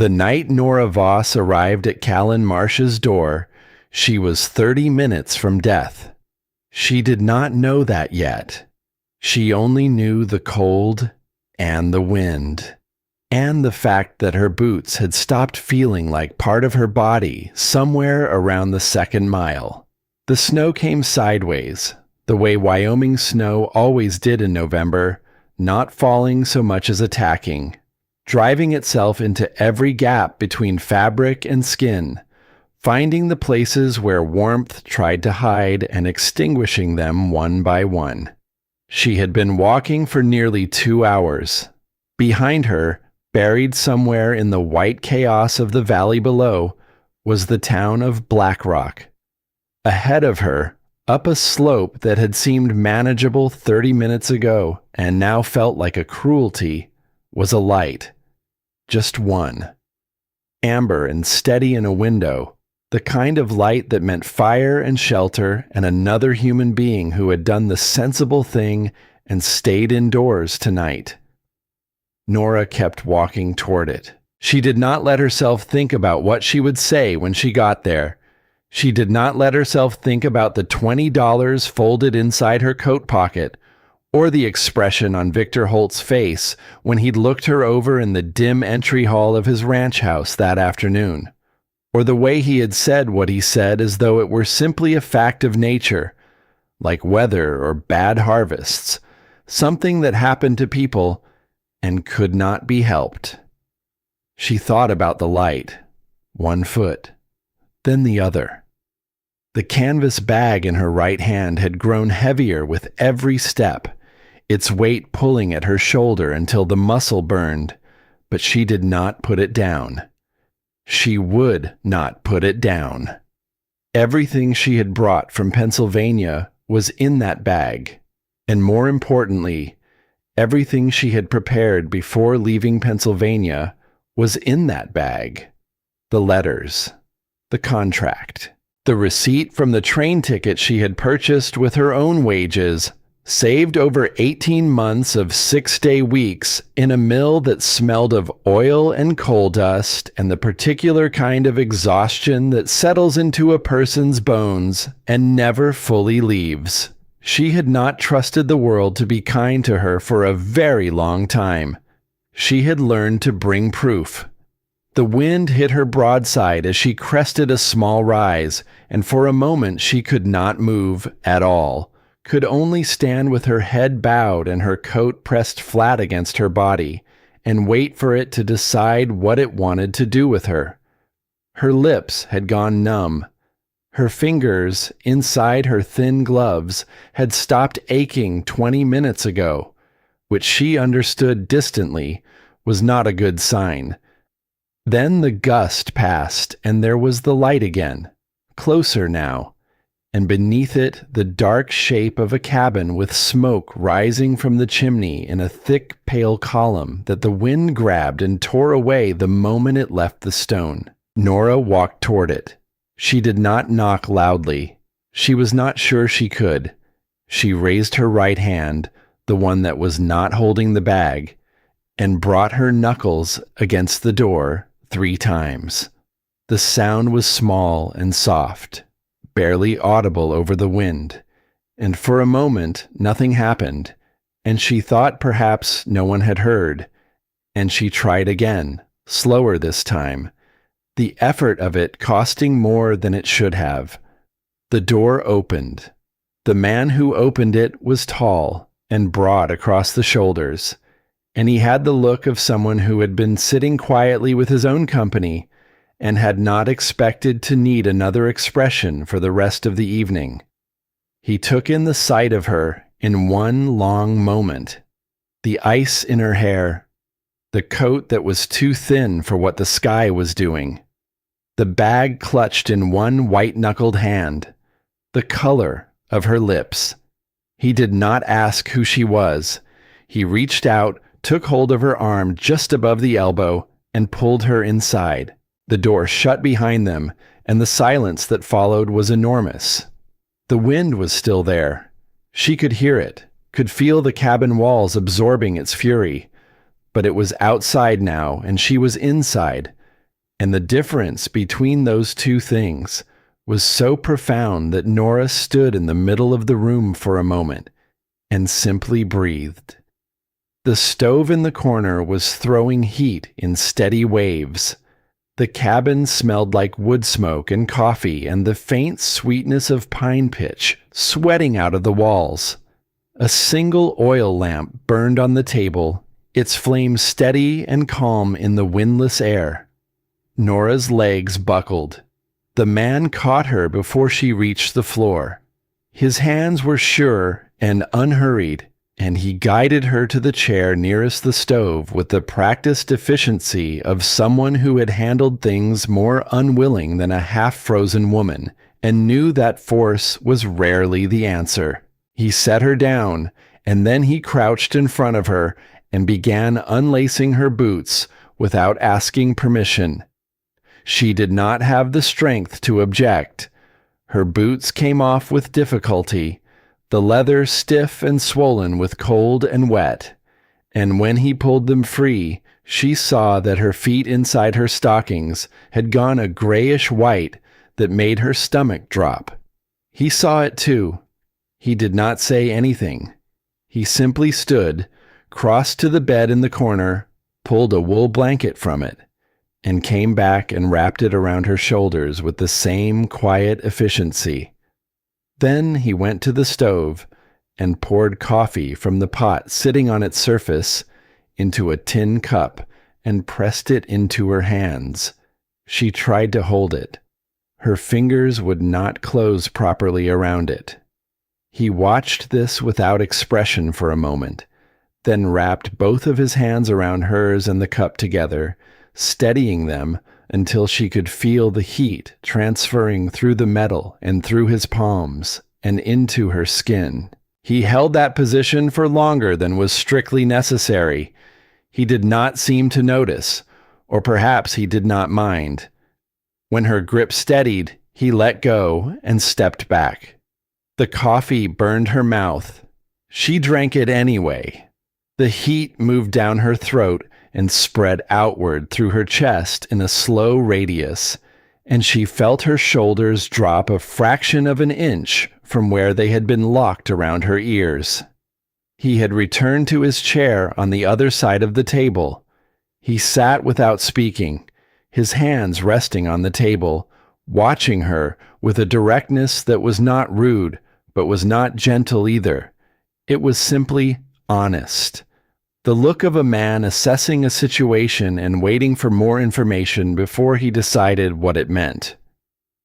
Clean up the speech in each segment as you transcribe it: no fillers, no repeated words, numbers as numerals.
The night Nora Voss arrived at Callan Marsh's door, she was 30 minutes from death. She did not know that yet. She only knew the cold and the wind, and the fact that her boots had stopped feeling like part of her body somewhere around the 2nd mile. The snow came sideways, the way Wyoming snow always did in November, not falling so much as attacking, driving itself into every gap between fabric and skin, finding the places where warmth tried to hide and extinguishing them one by one. She had been walking for nearly 2 hours. Behind her, buried somewhere in the white chaos of the valley below, was the town of Black Rock. Ahead of her, up a slope that had seemed manageable 30 minutes ago and now felt like a cruelty, was a light. Just one. Amber and steady in a window, the kind of light that meant fire and shelter and another human being who had done the sensible thing and stayed indoors tonight. Nora kept walking toward it. She did not let herself think about what she would say when she got there. She did not let herself think about the $20 folded inside her coat pocket, or the expression on Victor Holt's face when he'd looked her over in the dim entry hall of his ranch house that afternoon, or the way he had said what he said as though it were simply a fact of nature, like weather or bad harvests, something that happened to people and could not be helped. She thought about the light, one foot, then the other. The canvas bag in her right hand had grown heavier with every step, its weight pulling at her shoulder until the muscle burned, but she did not put it down. She would not put it down. Everything she had brought from Pennsylvania was in that bag, and more importantly, everything she had prepared before leaving Pennsylvania was in that bag. The letters, the contract, the receipt from the train ticket she had purchased with her own wages, saved over 18 months of 6-day weeks in a mill that smelled of oil and coal dust and the particular kind of exhaustion that settles into a person's bones and never fully leaves. She had not trusted the world to be kind to her for a very long time. She had learned to bring proof. The wind hit her broadside as she crested a small rise, and for a moment she could not move at all, could only stand with her head bowed and her coat pressed flat against her body, and wait for it to decide what it wanted to do with her. Her lips had gone numb. Her fingers, inside her thin gloves, had stopped aching 20 minutes ago, which she understood distantly was not a good sign. Then the gust passed, and there was the light again, closer now, and beneath it the dark shape of a cabin with smoke rising from the chimney in a thick, pale column that the wind grabbed and tore away the moment it left the stone. Nora walked toward it. She did not knock loudly. She was not sure she could. She raised her right hand, the one that was not holding the bag, and brought her knuckles against the door 3 times. The sound was small and soft, barely audible over the wind, and for a moment nothing happened, and she thought perhaps no one had heard, and she tried again, slower this time, the effort of it costing more than it should have. The door opened. The man who opened it was tall and broad across the shoulders, and he had the look of someone who had been sitting quietly with his own company and had not expected to need another expression for the rest of the evening. He took in the sight of her in one long moment. The ice in her hair, the coat that was too thin for what the sky was doing, the bag clutched in one white-knuckled hand, the color of her lips. He did not ask who she was. He reached out, took hold of her arm just above the elbow, and pulled her inside. The door shut behind them, and the silence that followed was enormous. The wind was still there. She could hear it, could feel the cabin walls absorbing its fury. But it was outside now, and she was inside, And the difference between those two things was so profound that Nora stood in the middle of the room for a moment and simply breathed. The stove in the corner was throwing heat in steady waves. The cabin smelled like wood smoke and coffee and the faint sweetness of pine pitch sweating out of the walls. A single oil lamp burned on the table, its flame steady and calm in the windless air. Nora's legs buckled. The man caught her before she reached the floor. His hands were sure and unhurried, and he guided her to the chair nearest the stove with the practiced efficiency of someone who had handled things more unwilling than a half-frozen woman, and knew that force was rarely the answer. He set her down, and then he crouched in front of her and began unlacing her boots without asking permission. She did not have the strength to object. Her boots came off with difficulty, the leather stiff and swollen with cold and wet, and when he pulled them free, she saw that her feet inside her stockings had gone a grayish white that made her stomach drop. He saw it too. He did not say anything. He simply stood, crossed to the bed in the corner, pulled a wool blanket from it, and came back and wrapped it around her shoulders with the same quiet efficiency. Then he went to the stove and poured coffee from the pot sitting on its surface into a tin cup and pressed it into her hands. She tried to hold it. Her fingers would not close properly around it. He watched this without expression for a moment, then wrapped both of his hands around hers and the cup together, steadying them until she could feel the heat transferring through the metal and through his palms and into her skin. He held that position for longer than was strictly necessary. He did not seem to notice, or perhaps he did not mind. When her grip steadied, he let go and stepped back. The coffee burned her mouth. She drank it anyway. The heat moved down her throat and spread outward through her chest in a slow radius, and she felt her shoulders drop a fraction of an inch from where they had been locked around her ears. He had returned to his chair on the other side of the table. He sat without speaking, his hands resting on the table, watching her with a directness that was not rude, but was not gentle either. It was simply honest. The look of a man assessing a situation and waiting for more information before he decided what it meant.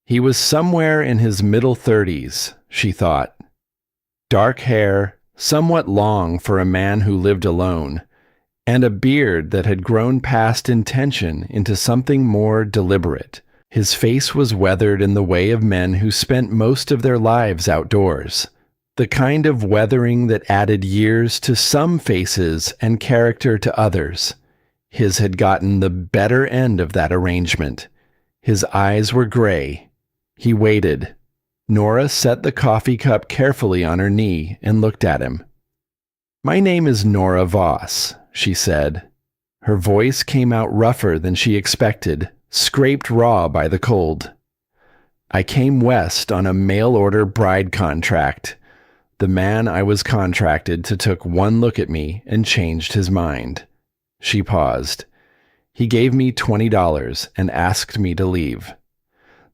He was somewhere in his middle 30s, she thought. Dark hair, somewhat long for a man who lived alone, and a beard that had grown past intention into something more deliberate. His face was weathered in the way of men who spent most of their lives outdoors. The kind of weathering that added years to some faces and character to others. His had gotten the better end of that arrangement. His eyes were gray. He waited. Nora set the coffee cup carefully on her knee and looked at him. "My name is Nora Voss," she said. Her voice came out rougher than she expected, scraped raw by the cold. "I came west on a mail-order bride contract. The man I was contracted to took one look at me and changed his mind." She paused. "He gave me $20 and asked me to leave."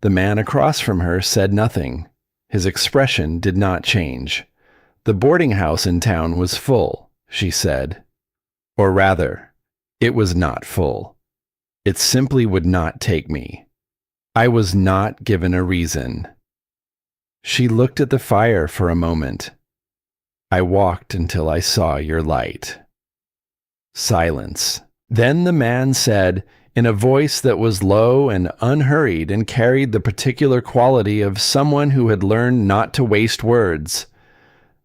The man across from her said nothing. His expression did not change. "The boarding house in town was full," she said. Or rather, it was not full. It simply would not take me. I was not given a reason. She looked at the fire for a moment. "I walked until I saw your light." Silence. Then the man said, in a voice that was low and unhurried and carried the particular quality of someone who had learned not to waste words,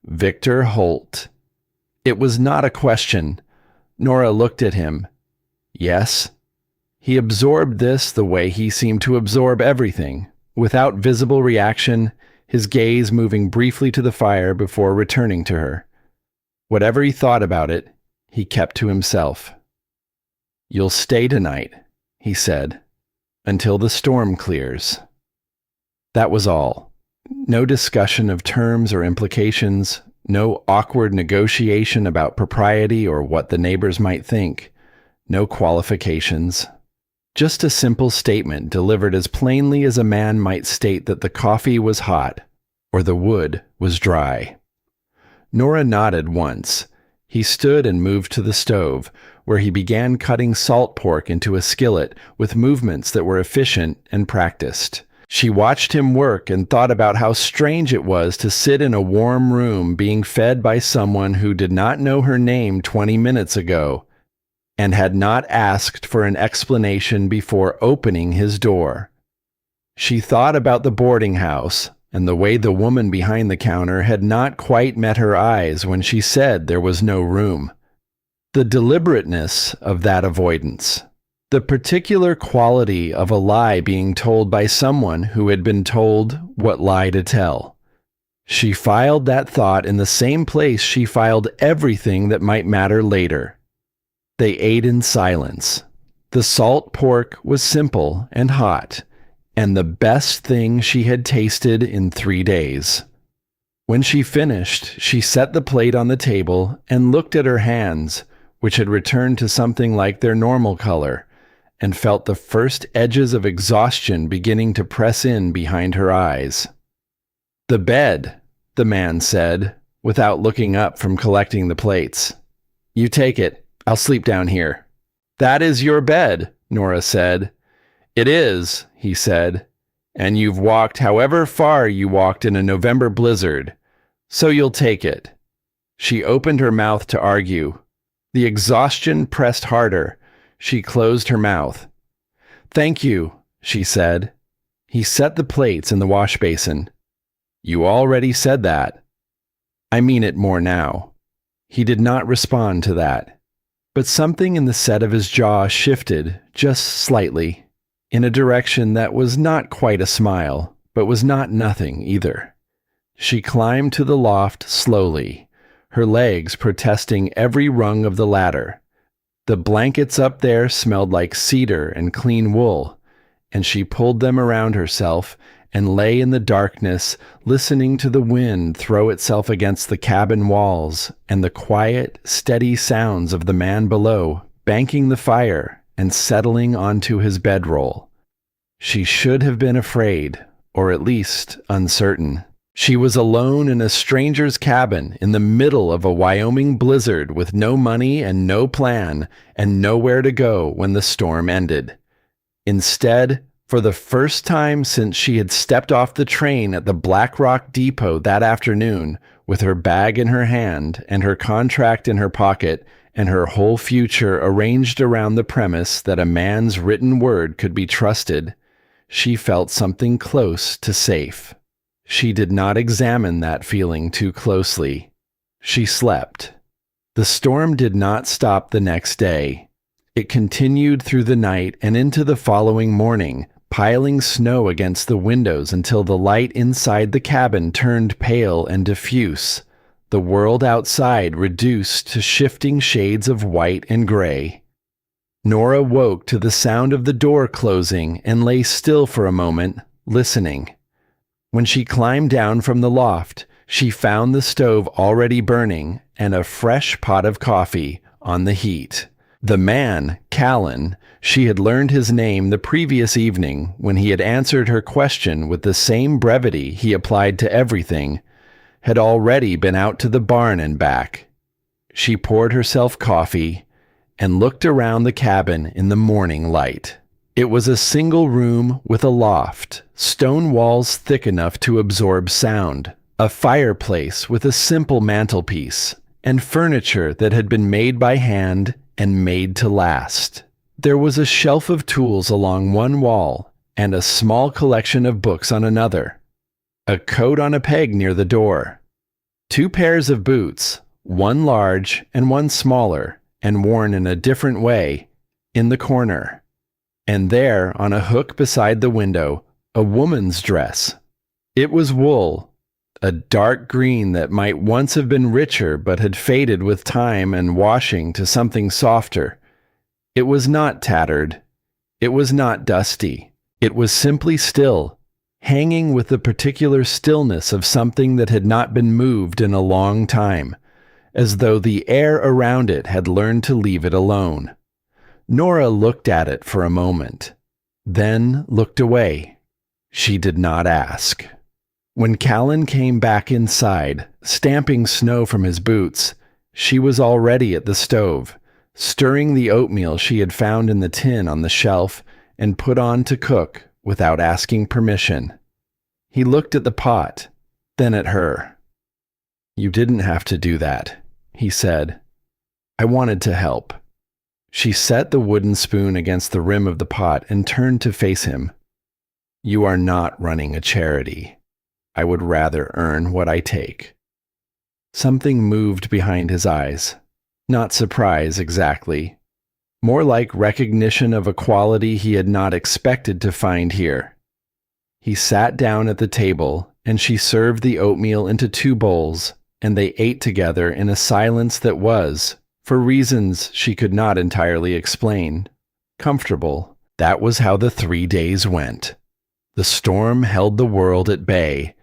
"Victor Holt." It was not a question. Nora looked at him. Yes. He absorbed this the way he seemed to absorb everything, without visible reaction, his gaze moving briefly to the fire before returning to her. Whatever he thought about it, he kept to himself. "You'll stay tonight," he said. until the storm clears. That was all. No discussion of terms or implications, no awkward negotiation about propriety or what the neighbors might think, no qualifications. Just a simple statement delivered as plainly as a man might state that the coffee was hot or the wood was dry. Nora nodded once. He stood and moved to the stove, where he began cutting salt pork into a skillet with movements that were efficient and practiced. She watched him work and thought about how strange it was to sit in a warm room being fed by someone who did not know her name 20 minutes ago and had not asked for an explanation before opening his door. She thought about the boarding house and the way the woman behind the counter had not quite met her eyes when she said there was no room. The deliberateness of that avoidance. The particular quality of a lie being told by someone who had been told what lie to tell. She filed that thought in the same place she filed everything that might matter later. They ate in silence. The salt pork was simple and hot, and the best thing she had tasted in 3 days. When she finished, she set the plate on the table and looked at her hands, which had returned to something like their normal color, and felt the first edges of exhaustion beginning to press in behind her eyes. "The bed," the man said, without looking up from collecting the plates. "You take it. I'll sleep down here." "That is your bed," Nora said. "It is," he said, "and you've walked however far you walked in a November blizzard, so you'll take it." She opened her mouth to argue. The exhaustion pressed harder. She closed her mouth. "Thank you," she said. He set the plates in the wash basin. "You already said that." "I mean it more now." He did not respond to that, but something in the set of his jaw shifted just slightly, in a direction that was not quite a smile, but was not nothing either. She climbed to the loft slowly, her legs protesting every rung of the ladder. The blankets up there smelled like cedar and clean wool, and she pulled them around herself and lay in the darkness, listening to the wind throw itself against the cabin walls and the quiet, steady sounds of the man below banking the fire and settling onto his bedroll. She should have been afraid, or at least uncertain. She was alone in a stranger's cabin in the middle of a Wyoming blizzard with no money and no plan and nowhere to go when the storm ended. Instead, for the first time since she had stepped off the train at the Black Rock Depot that afternoon, with her bag in her hand and her contract in her pocket and her whole future arranged around the premise that a man's written word could be trusted, she felt something close to safe. She did not examine that feeling too closely. She slept. The storm did not stop the next day. It continued through the night and into the following morning, piling snow against the windows until the light inside the cabin turned pale and diffuse, the world outside reduced to shifting shades of white and gray. Nora woke to the sound of the door closing and lay still for a moment, listening. When she climbed down from the loft, she found the stove already burning and a fresh pot of coffee on the heat. The man, Callan, she had learned his name the previous evening when he had answered her question with the same brevity he applied to everything, had already been out to the barn and back. She poured herself coffee and looked around the cabin in the morning light. It was a single room with a loft, stone walls thick enough to absorb sound, a fireplace with a simple mantelpiece, and furniture that had been made by hand and made to last. There was a shelf of tools along one wall and a small collection of books on another. A coat on a peg near the door. 2 pairs of boots, one large and one smaller, and worn in a different way, in the corner. And there, on a hook beside the window, a woman's dress. It was wool, a dark green that might once have been richer but had faded with time and washing to something softer. It was not tattered. It was not dusty. It was simply still, hanging with the particular stillness of something that had not been moved in a long time, as though the air around it had learned to leave it alone. Nora looked at it for a moment, then looked away. She did not ask. When Callan came back inside, stamping snow from his boots, she was already at the stove, stirring the oatmeal she had found in the tin on the shelf and put on to cook without asking permission. He looked at the pot, then at her. "You didn't have to do that," he said. "I wanted to help." She set the wooden spoon against the rim of the pot and turned to face him. "You are not running a charity. I would rather earn what I take." Something moved behind his eyes. Not surprise exactly. More like recognition of a quality he had not expected to find here. He sat down at the table, and she served the oatmeal into 2 bowls, and they ate together in a silence that was, for reasons she could not entirely explain, comfortable. That was how the 3 days went. The storm held the world at bay,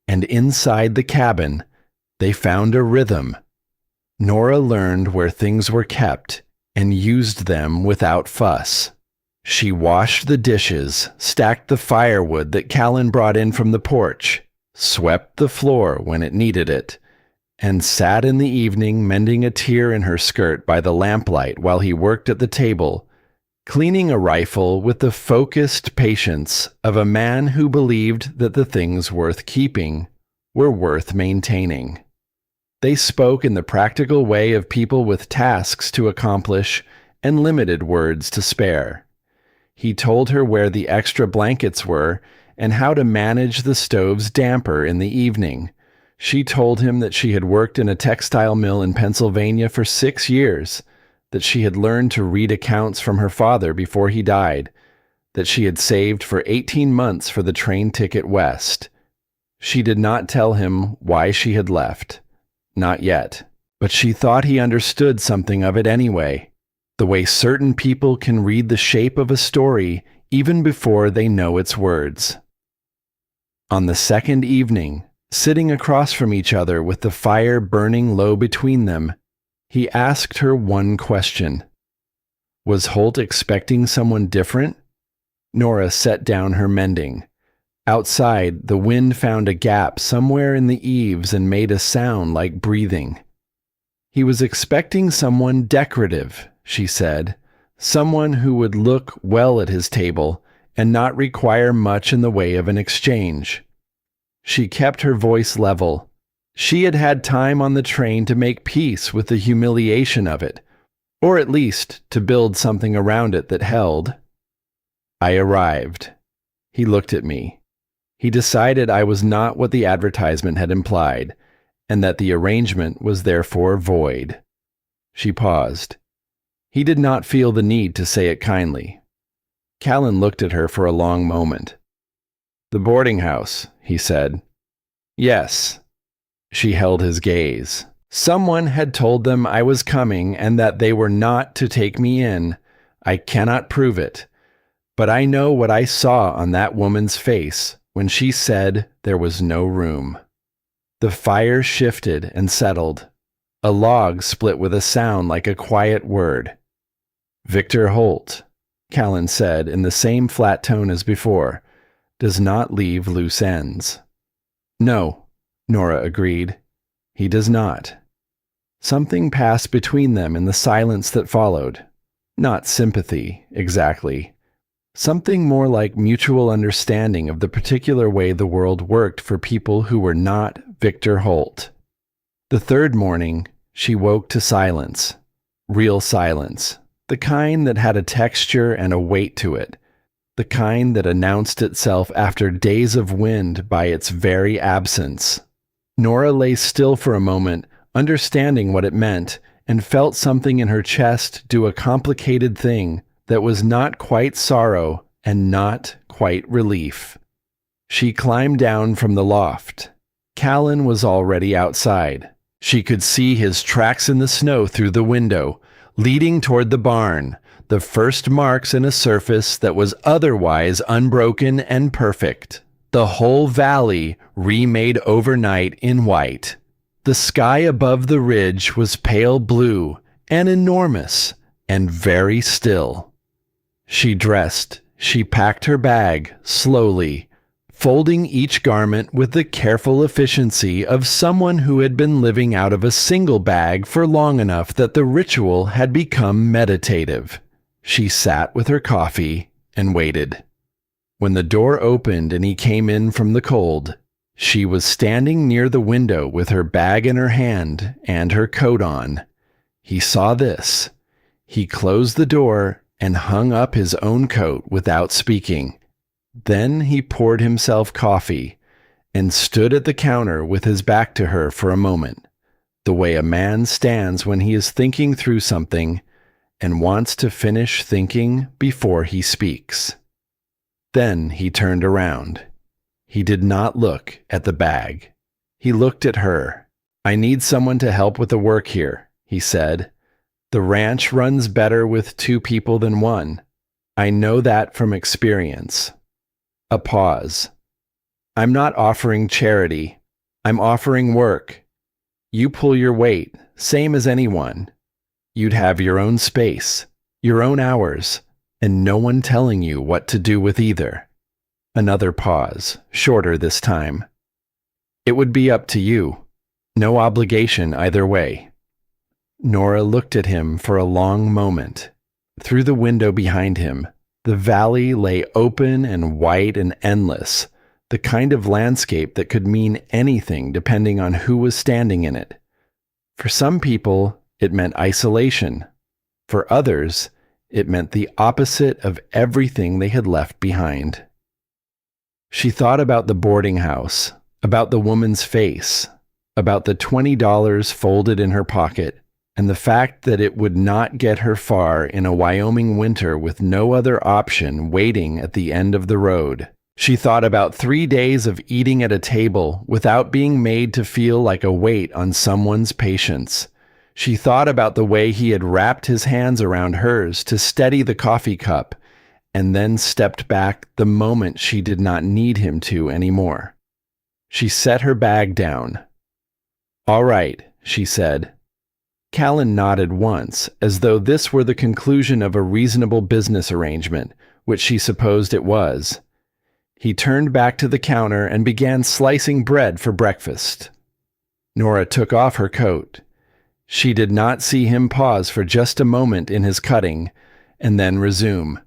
and inside the cabin, they found a rhythm. Nora learned where things were kept and used them without fuss. She washed the dishes, stacked the firewood that Callan brought in from the porch, swept the floor when it needed it, and sat in the evening mending a tear in her skirt by the lamplight while he worked at the table, cleaning a rifle with the focused patience of a man who believed that the things worth keeping were worth maintaining. They spoke in the practical way of people with tasks to accomplish and limited words to spare. He told her where the extra blankets were and how to manage the stove's damper in the evening. She told him that she had worked in a textile mill in Pennsylvania for 6 years, that she had learned to read accounts from her father before he died, that she had saved for 18 months for the train ticket west. She did not tell him why she had left. Not yet. But she thought he understood something of it anyway, the way certain people can read the shape of a story even before they know its words. On the second evening, sitting across from each other with the fire burning low between them, he asked her one question. Was Holt expecting someone different? Nora set down her mending. Outside, the wind found a gap somewhere in the eaves and made a sound like breathing. He was expecting someone decorative, she said, someone who would look well at his table and not require much in the way of an exchange. She kept her voice level. She had had time on the train to make peace with the humiliation of it, or at least to build something around it that held. I arrived. He looked at me. He decided I was not what the advertisement had implied, and that the arrangement was therefore void. She paused. He did not feel the need to say it kindly. Callan looked at her for a long moment. "The boarding house," he said. "Yes." She held his gaze. "Someone had told them I was coming and that they were not to take me in. I cannot prove it, but I know what I saw on that woman's face when she said there was no room." The fire shifted and settled. A log split with a sound like a quiet word. "Victor Holt," Callan said in the same flat tone as before, "does not leave loose ends." "No," Nora agreed. "He does not." Something passed between them in the silence that followed. Not sympathy, exactly. Something more like mutual understanding of the particular way the world worked for people who were not Victor Holt. The third morning, she woke to silence. Real silence. The kind that had a texture and a weight to it. The kind that announced itself after days of wind by its very absence. Nora lay still for a moment, understanding what it meant, and felt something in her chest do a complicated thing that was not quite sorrow and not quite relief. She climbed down from the loft. Callan was already outside. She could see his tracks in the snow through the window, leading toward the barn, the first marks in a surface that was otherwise unbroken and perfect. The whole valley remade overnight in white. The sky above the ridge was pale blue and enormous and very still. She dressed. She packed her bag slowly, folding each garment with the careful efficiency of someone who had been living out of a single bag for long enough that the ritual had become meditative. She sat with her coffee and waited. When the door opened and he came in from the cold, she was standing near the window with her bag in her hand and her coat on. He saw this. He closed the door and hung up his own coat without speaking. Then he poured himself coffee and stood at the counter with his back to her for a moment, the way a man stands when he is thinking through something and wants to finish thinking before he speaks. Then he turned around. He did not look at the bag. He looked at her. "I need someone to help with the work here," he said. "The ranch runs better with 2 people than 1. I know that from experience." A pause. "I'm not offering charity. I'm offering work. You pull your weight, same as anyone. You'd have your own space, your own hours, and no one telling you what to do with either." Another pause, shorter this time. "It would be up to you. No obligation either way." Nora looked at him for a long moment. Through the window behind him, the valley lay open and white and endless, the kind of landscape that could mean anything depending on who was standing in it. For some people, it meant isolation. For others, it meant the opposite of everything they had left behind. She thought about the boarding house, about the woman's face, about the $20 folded in her pocket, and the fact that it would not get her far in a Wyoming winter with no other option waiting at the end of the road. She thought about 3 days of eating at a table without being made to feel like a weight on someone's patience. She thought about the way he had wrapped his hands around hers to steady the coffee cup, and then stepped back the moment she did not need him to anymore. She set her bag down. "All right," she said. Callan nodded once, as though this were the conclusion of a reasonable business arrangement, which she supposed it was. He turned back to the counter and began slicing bread for breakfast. Nora took off her coat. She did not see him pause for just a moment in his cutting, and then resume.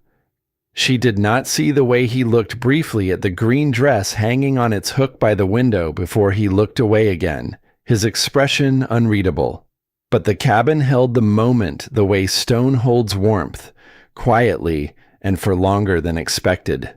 She did not see the way he looked briefly at the green dress hanging on its hook by the window before he looked away again, his expression unreadable. But the cabin held the moment the way stone holds warmth, quietly and for longer than expected.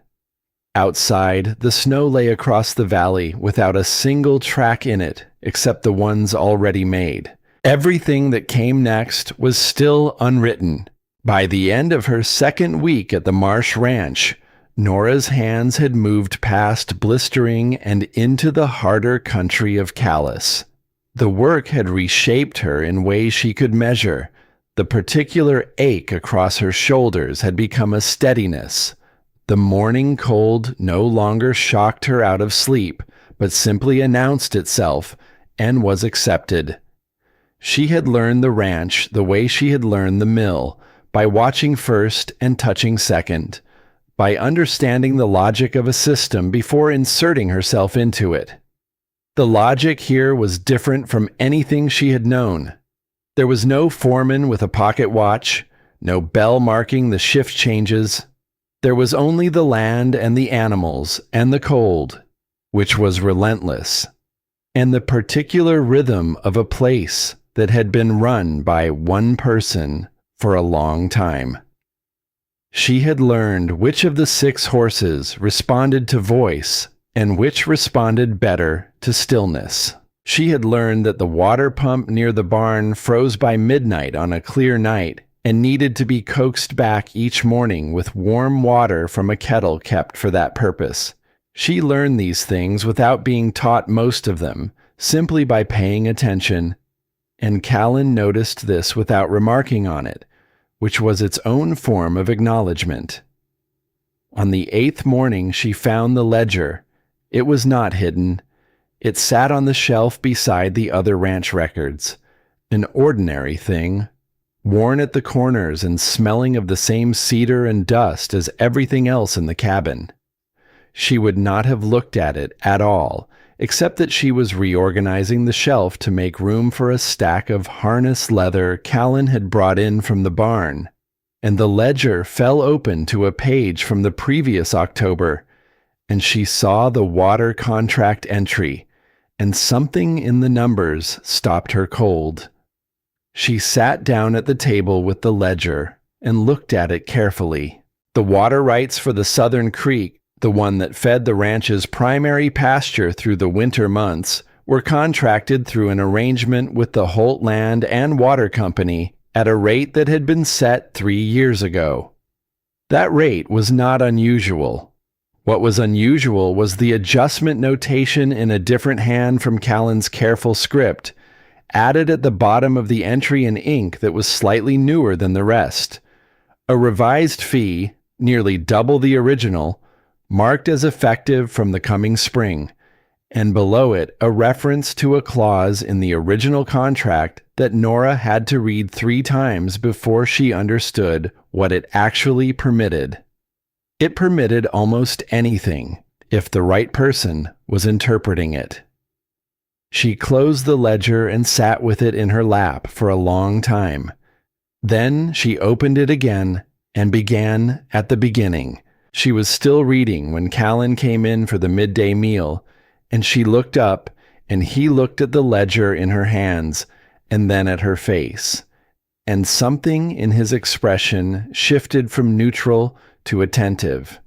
Outside, the snow lay across the valley without a single track in it except the ones already made. Everything that came next was still unwritten. By the end of her second week at the Marsh Ranch, Nora's hands had moved past blistering and into the harder country of callus. The work had reshaped her in ways she could measure. The particular ache across her shoulders had become a steadiness. The morning cold no longer shocked her out of sleep, but simply announced itself and was accepted. She had learned the ranch the way she had learned the mill, by watching first and touching second, by understanding the logic of a system before inserting herself into it. The logic here was different from anything she had known. There was no foreman with a pocket watch, no bell marking the shift changes. There was only the land and the animals and the cold, which was relentless, and the particular rhythm of a place that had been run by one person for a long time. She had learned which of the 6 horses responded to voice and which responded better to stillness. She had learned that the water pump near the barn froze by midnight on a clear night and needed to be coaxed back each morning with warm water from a kettle kept for that purpose. She learned these things without being taught most of them, simply by paying attention. And Callan noticed this without remarking on it, which was its own form of acknowledgement. On the 8th morning, she found the ledger. It was not hidden. It sat on the shelf beside the other ranch records, an ordinary thing, worn at the corners and smelling of the same cedar and dust as everything else in the cabin. She would not have looked at it at all, except that she was reorganizing the shelf to make room for a stack of harness leather Callan had brought in from the barn, and the ledger fell open to a page from the previous October, and she saw the water contract entry, and something in the numbers stopped her cold. She sat down at the table with the ledger and looked at it carefully. The water rights for the Southern Creek, the one that fed the ranch's primary pasture through the winter months, were contracted through an arrangement with the Holt Land and Water Company at a rate that had been set 3 years ago. That rate was not unusual. What was unusual was the adjustment notation in a different hand from Callan's careful script, added at the bottom of the entry in ink that was slightly newer than the rest. A revised fee, nearly double the original, marked as effective from the coming spring, and below it a reference to a clause in the original contract that Nora had to read 3 times before she understood what it actually permitted. It permitted almost anything, if the right person was interpreting it. She closed the ledger and sat with it in her lap for a long time. Then she opened it again and began at the beginning. She was still reading when Callan came in for the midday meal, and she looked up, and he looked at the ledger in her hands, and then at her face. And something in his expression shifted from neutral to attentive.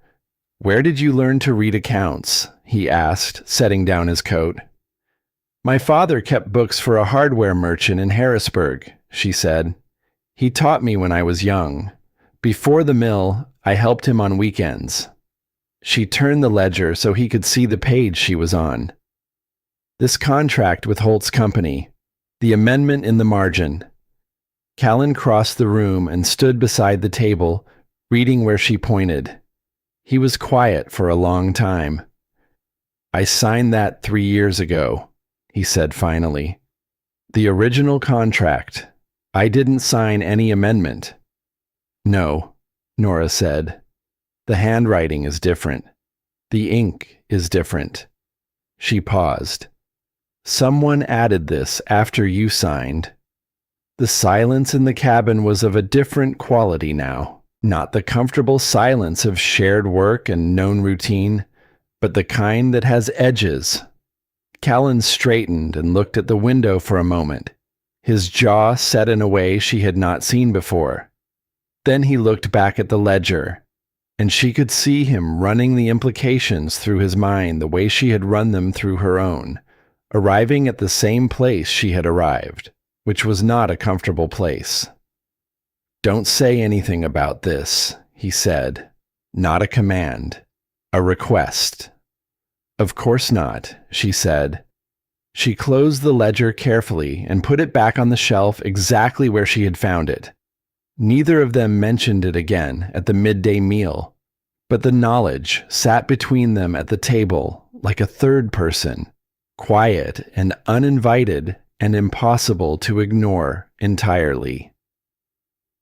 "Where did you learn to read accounts?" he asked, setting down his coat. "My father kept books for a hardware merchant in Harrisburg," she said. "He taught me when I was young. Before the mill, I helped him on weekends." She turned the ledger so he could see the page she was on. "This contract with Holt's company, the amendment in the margin." Callan crossed the room and stood beside the table, reading where she pointed. He was quiet for a long time. "I signed that 3 years ago," he said finally. "The original contract. I didn't sign any amendment." "No," Nora said. "The handwriting is different. The ink is different." She paused. "Someone added this after you signed." The silence in the cabin was of a different quality now. Not the comfortable silence of shared work and known routine, but the kind that has edges. Callan straightened and looked at the window for a moment, his jaw set in a way she had not seen before. Then he looked back at the ledger, and she could see him running the implications through his mind the way she had run them through her own, arriving at the same place she had arrived, which was not a comfortable place. "Don't say anything about this," he said. "Not a command. A request." "Of course not," she said. She closed the ledger carefully and put it back on the shelf exactly where she had found it. Neither of them mentioned it again at the midday meal, but the knowledge sat between them at the table like a third person, quiet and uninvited and impossible to ignore entirely.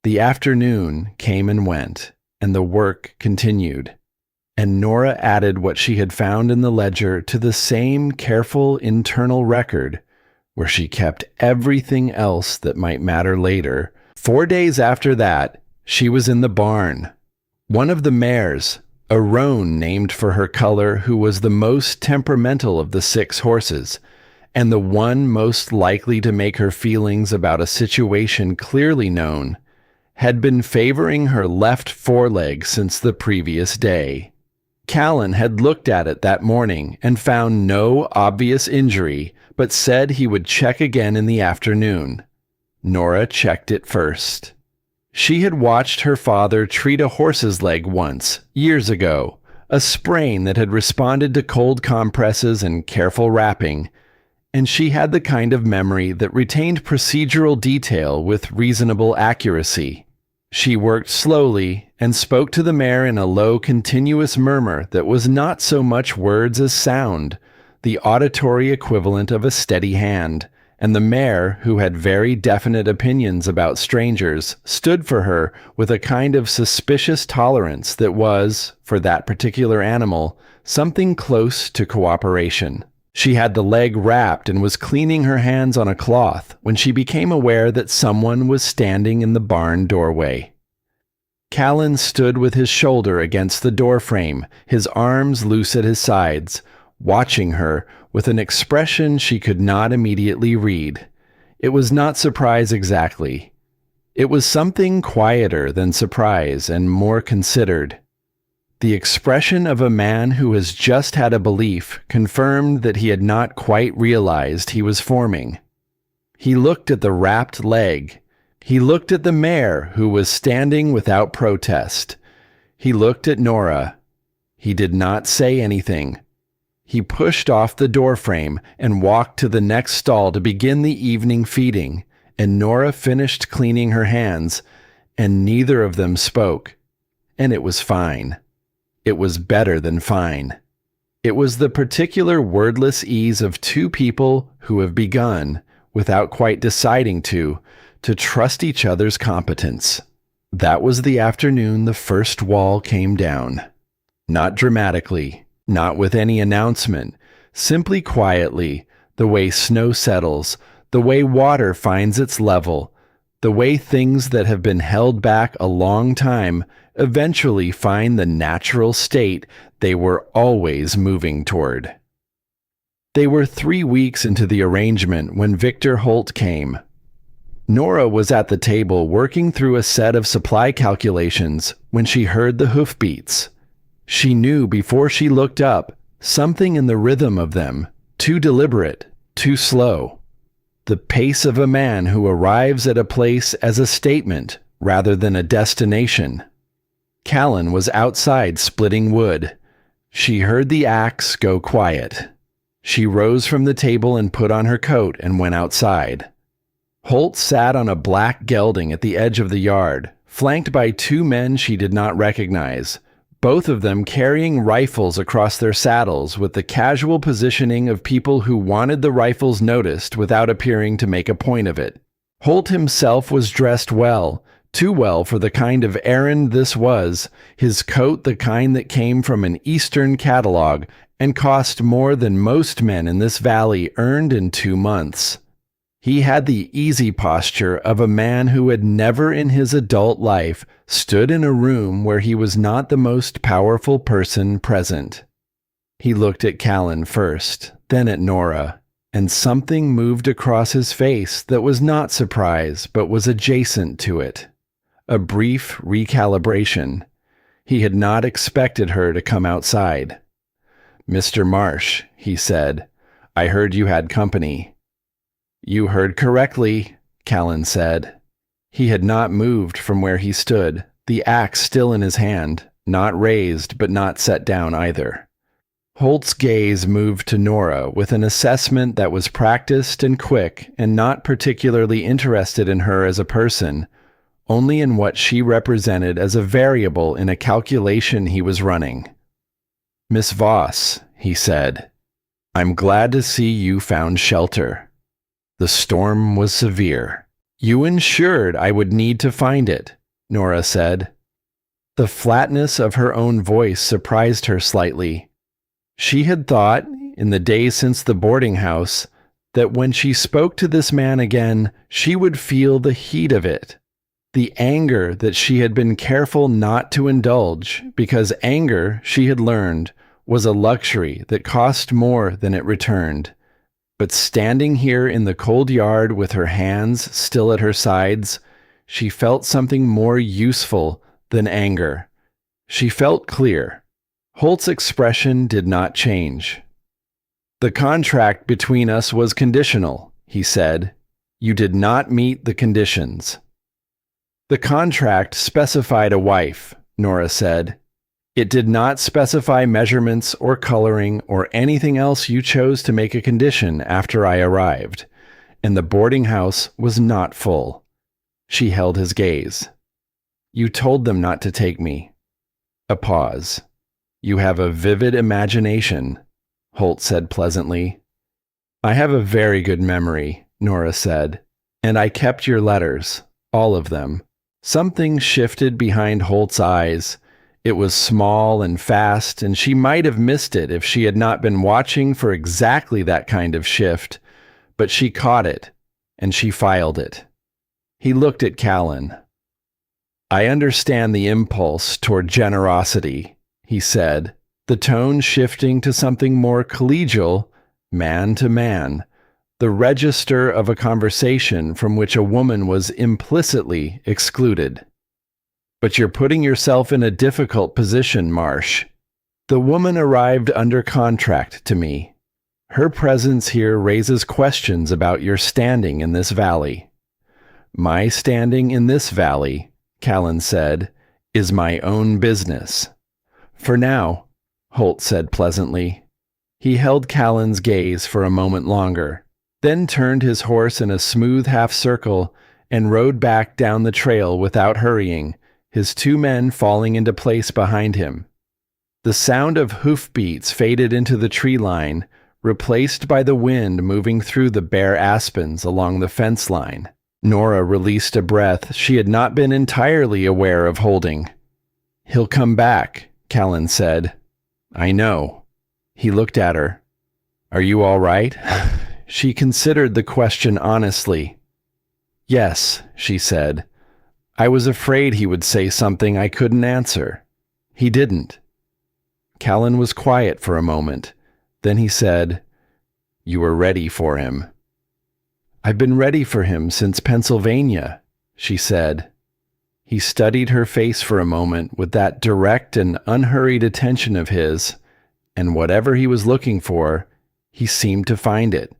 The afternoon came and went, and the work continued, and Nora added what she had found in the ledger to the same careful internal record where she kept everything else that might matter later. 4 days after that, she was in the barn. One of the mares, a roan named for her color, who was the most temperamental of the 6 horses, and the one most likely to make her feelings about a situation clearly known, had been favoring her left foreleg since the previous day. Callan had looked at it that morning and found no obvious injury, but said he would check again in the afternoon. Nora checked it first. She had watched her father treat a horse's leg once, years ago, a sprain that had responded to cold compresses and careful wrapping, and she had the kind of memory that retained procedural detail with reasonable accuracy. She worked slowly and spoke to the mare in a low, continuous murmur that was not so much words as sound, the auditory equivalent of a steady hand, and the mare, who had very definite opinions about strangers, stood for her with a kind of suspicious tolerance that was, for that particular animal, something close to cooperation. She had the leg wrapped and was cleaning her hands on a cloth when she became aware that someone was standing in the barn doorway. Callan stood with his shoulder against the doorframe, his arms loose at his sides, watching her with an expression she could not immediately read. It was not surprise exactly. It was something quieter than surprise and more considered. The expression of a man who has just had a belief confirmed that he had not quite realized he was forming. He looked at the wrapped leg. He looked at the mare, who was standing without protest. He looked at Nora. He did not say anything. He pushed off the doorframe and walked to the next stall to begin the evening feeding, and Nora finished cleaning her hands, and neither of them spoke. And it was fine. It was better than fine. It was the particular wordless ease of two people who have begun, without quite deciding to trust each other's competence. That was the afternoon the first wall came down. Not dramatically, not with any announcement, simply quietly, the way snow settles, the way water finds its level, the way things that have been held back a long time eventually find the natural state they were always moving toward. They were 3 weeks into the arrangement when Victor Holt came. Nora was at the table working through a set of supply calculations when she heard the hoofbeats. She knew before she looked up something in the rhythm of them, too deliberate, too slow. The pace of a man who arrives at a place as a statement rather than a destination. Callan was outside splitting wood. She heard the axe go quiet. She rose from the table and put on her coat and went outside. Holt sat on a black gelding at the edge of the yard, flanked by 2 men she did not recognize, both of them carrying rifles across their saddles with the casual positioning of people who wanted the rifles noticed without appearing to make a point of it. Holt himself was dressed well, too well for the kind of errand this was, his coat the kind that came from an Eastern catalog and cost more than most men in this valley earned in 2 months. He had the easy posture of a man who had never in his adult life stood in a room where he was not the most powerful person present. He looked at Callan first, then at Nora, and something moved across his face that was not surprise but was adjacent to it. A brief recalibration. He had not expected her to come outside. "Mr. Marsh," he said, "I heard you had company." "You heard correctly," Callan said. He had not moved from where he stood, the axe still in his hand, not raised but not set down either. Holt's gaze moved to Nora with an assessment that was practiced and quick and not particularly interested in her as a person, only in what she represented as a variable in a calculation he was running. "Miss Voss," he said, "I'm glad to see you found shelter. The storm was severe. You ensured I would need to find it," Nora said. The flatness of her own voice surprised her slightly. She had thought, in the days since the boarding house, that when she spoke to this man again, she would feel the heat of it. The anger that she had been careful not to indulge, because anger, she had learned, was a luxury that cost more than it returned. But standing here in the cold yard with her hands still at her sides, she felt something more useful than anger. She felt clear. Holt's expression did not change. "The contract between us was conditional," he said. "You did not meet the conditions." "The contract specified a wife," Nora said. "It did not specify measurements or coloring or anything else you chose to make a condition after I arrived, and the boarding house was not full." She held his gaze. You told them not to take me. A pause. You have a vivid imagination, Holt said pleasantly. I have a very good memory, Nora said, and I kept your letters, all of them. Something shifted behind Holt's eyes. It was small and fast, and she might have missed it if she had not been watching for exactly that kind of shift, but she caught it, and she filed it. He looked at Callan. I understand the impulse toward generosity, he said, the tone shifting to something more collegial, man to man, the register of a conversation from which a woman was implicitly excluded. But you're putting yourself in a difficult position, Marsh. The woman arrived under contract to me. Her presence here raises questions about your standing in this valley. My standing in this valley, Callan said, is my own business. For now, Holt said pleasantly. He held Callan's gaze for a moment longer, then turned his horse in a smooth half-circle and rode back down the trail without hurrying, his two men falling into place behind him. The sound of hoofbeats faded into the tree line, replaced by the wind moving through the bare aspens along the fence line. Nora released a breath she had not been entirely aware of holding. He'll come back, Callan said. I know. He looked at her. Are you all right? She considered the question honestly. Yes, she said. I was afraid he would say something I couldn't answer. He didn't. Callan was quiet for a moment. Then he said, You were ready for him. I've been ready for him since Pennsylvania, she said. He studied her face for a moment with that direct and unhurried attention of his, and whatever he was looking for, he seemed to find it.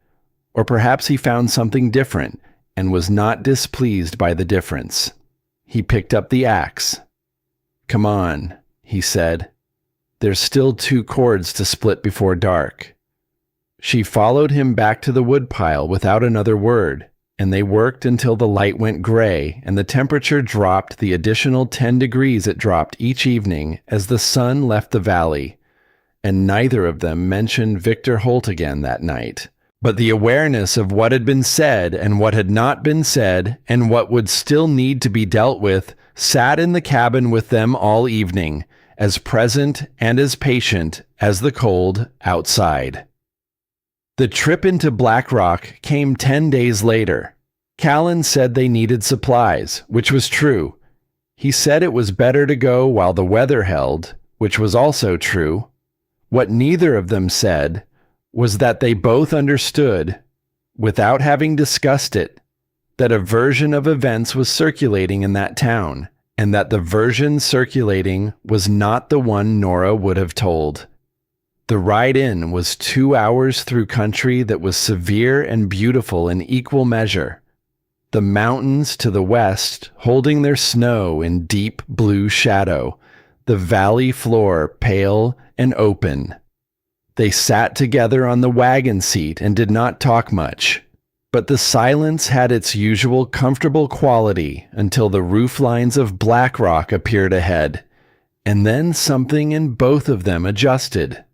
Or perhaps he found something different and was not displeased by the difference. He picked up the axe. Come on, he said. There's still 2 cords to split before dark. She followed him back to the woodpile without another word, and they worked until the light went gray and the temperature dropped the additional 10 degrees it dropped each evening as the sun left the valley, and neither of them mentioned Victor Holt again that night. But the awareness of what had been said and what had not been said and what would still need to be dealt with sat in the cabin with them all evening, as present and as patient as the cold outside. The trip into Black Rock came 10 days later. Callan said they needed supplies, which was true. He said it was better to go while the weather held, which was also true. What neither of them said was that they both understood, without having discussed it, that a version of events was circulating in that town, and that the version circulating was not the one Nora would have told. The ride in was 2 hours through country that was severe and beautiful in equal measure. The mountains to the west holding their snow in deep blue shadow, the valley floor pale and open. They sat together on the wagon seat and did not talk much, but the silence had its usual comfortable quality until the roof lines of Black Rock appeared ahead, and then something in both of them adjusted.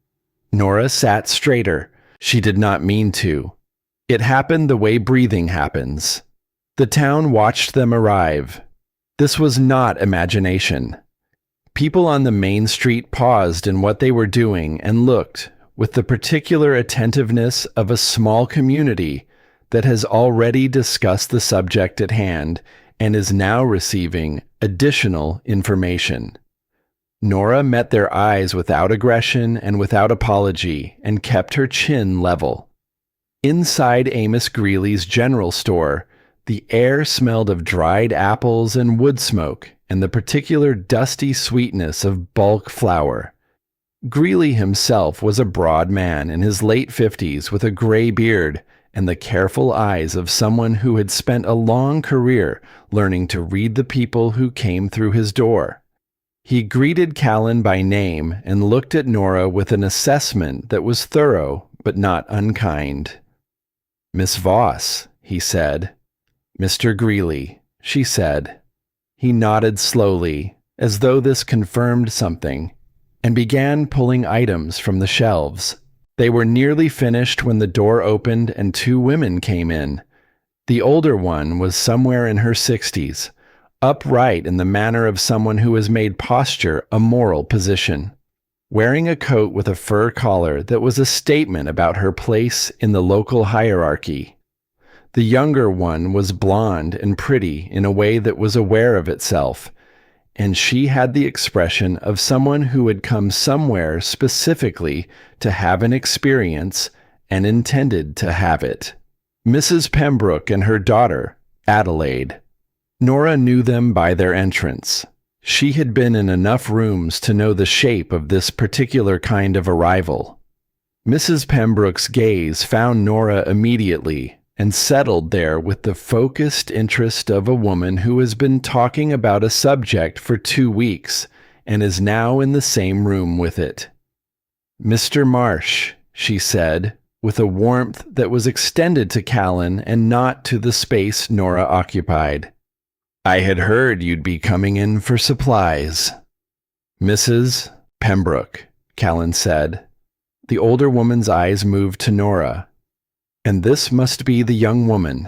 Nora sat straighter. She did not mean to. It happened the way breathing happens. The town watched them arrive. This was not imagination. People on the main street paused in what they were doing and looked with the particular attentiveness of a small community that has already discussed the subject at hand and is now receiving additional information. Nora met their eyes without aggression and without apology and kept her chin level. Inside Amos Greeley's general store, the air smelled of dried apples and wood smoke and the particular dusty sweetness of bulk flour. Greeley himself was a broad man in his late 50s with a gray beard and the careful eyes of someone who had spent a long career learning to read the people who came through his door. He greeted Callan by name and looked at Nora with an assessment that was thorough but not unkind. Miss Voss, he said. Mr. Greeley, she said. He nodded slowly, as though this confirmed something, and began pulling items from the shelves. They were nearly finished when the door opened and two women came in. The older one was somewhere in her 60s, upright in the manner of someone who has made posture a moral position, wearing a coat with a fur collar that was a statement about her place in the local hierarchy. The younger one was blonde and pretty in a way that was aware of itself, and she had the expression of someone who had come somewhere specifically to have an experience and intended to have it. Mrs. Pembroke and her daughter, Adelaide. Nora knew them by their entrance. She had been in enough rooms to know the shape of this particular kind of arrival. Mrs. Pembroke's gaze found Nora immediately and settled there with the focused interest of a woman who has been talking about a subject for 2 weeks and is now in the same room with it. "Mr. Marsh," she said, with a warmth that was extended to Callan and not to the space Nora occupied. "I had heard you'd be coming in for supplies." "Mrs. Pembroke," Callan said. The older woman's eyes moved to Nora. "And this must be the young woman."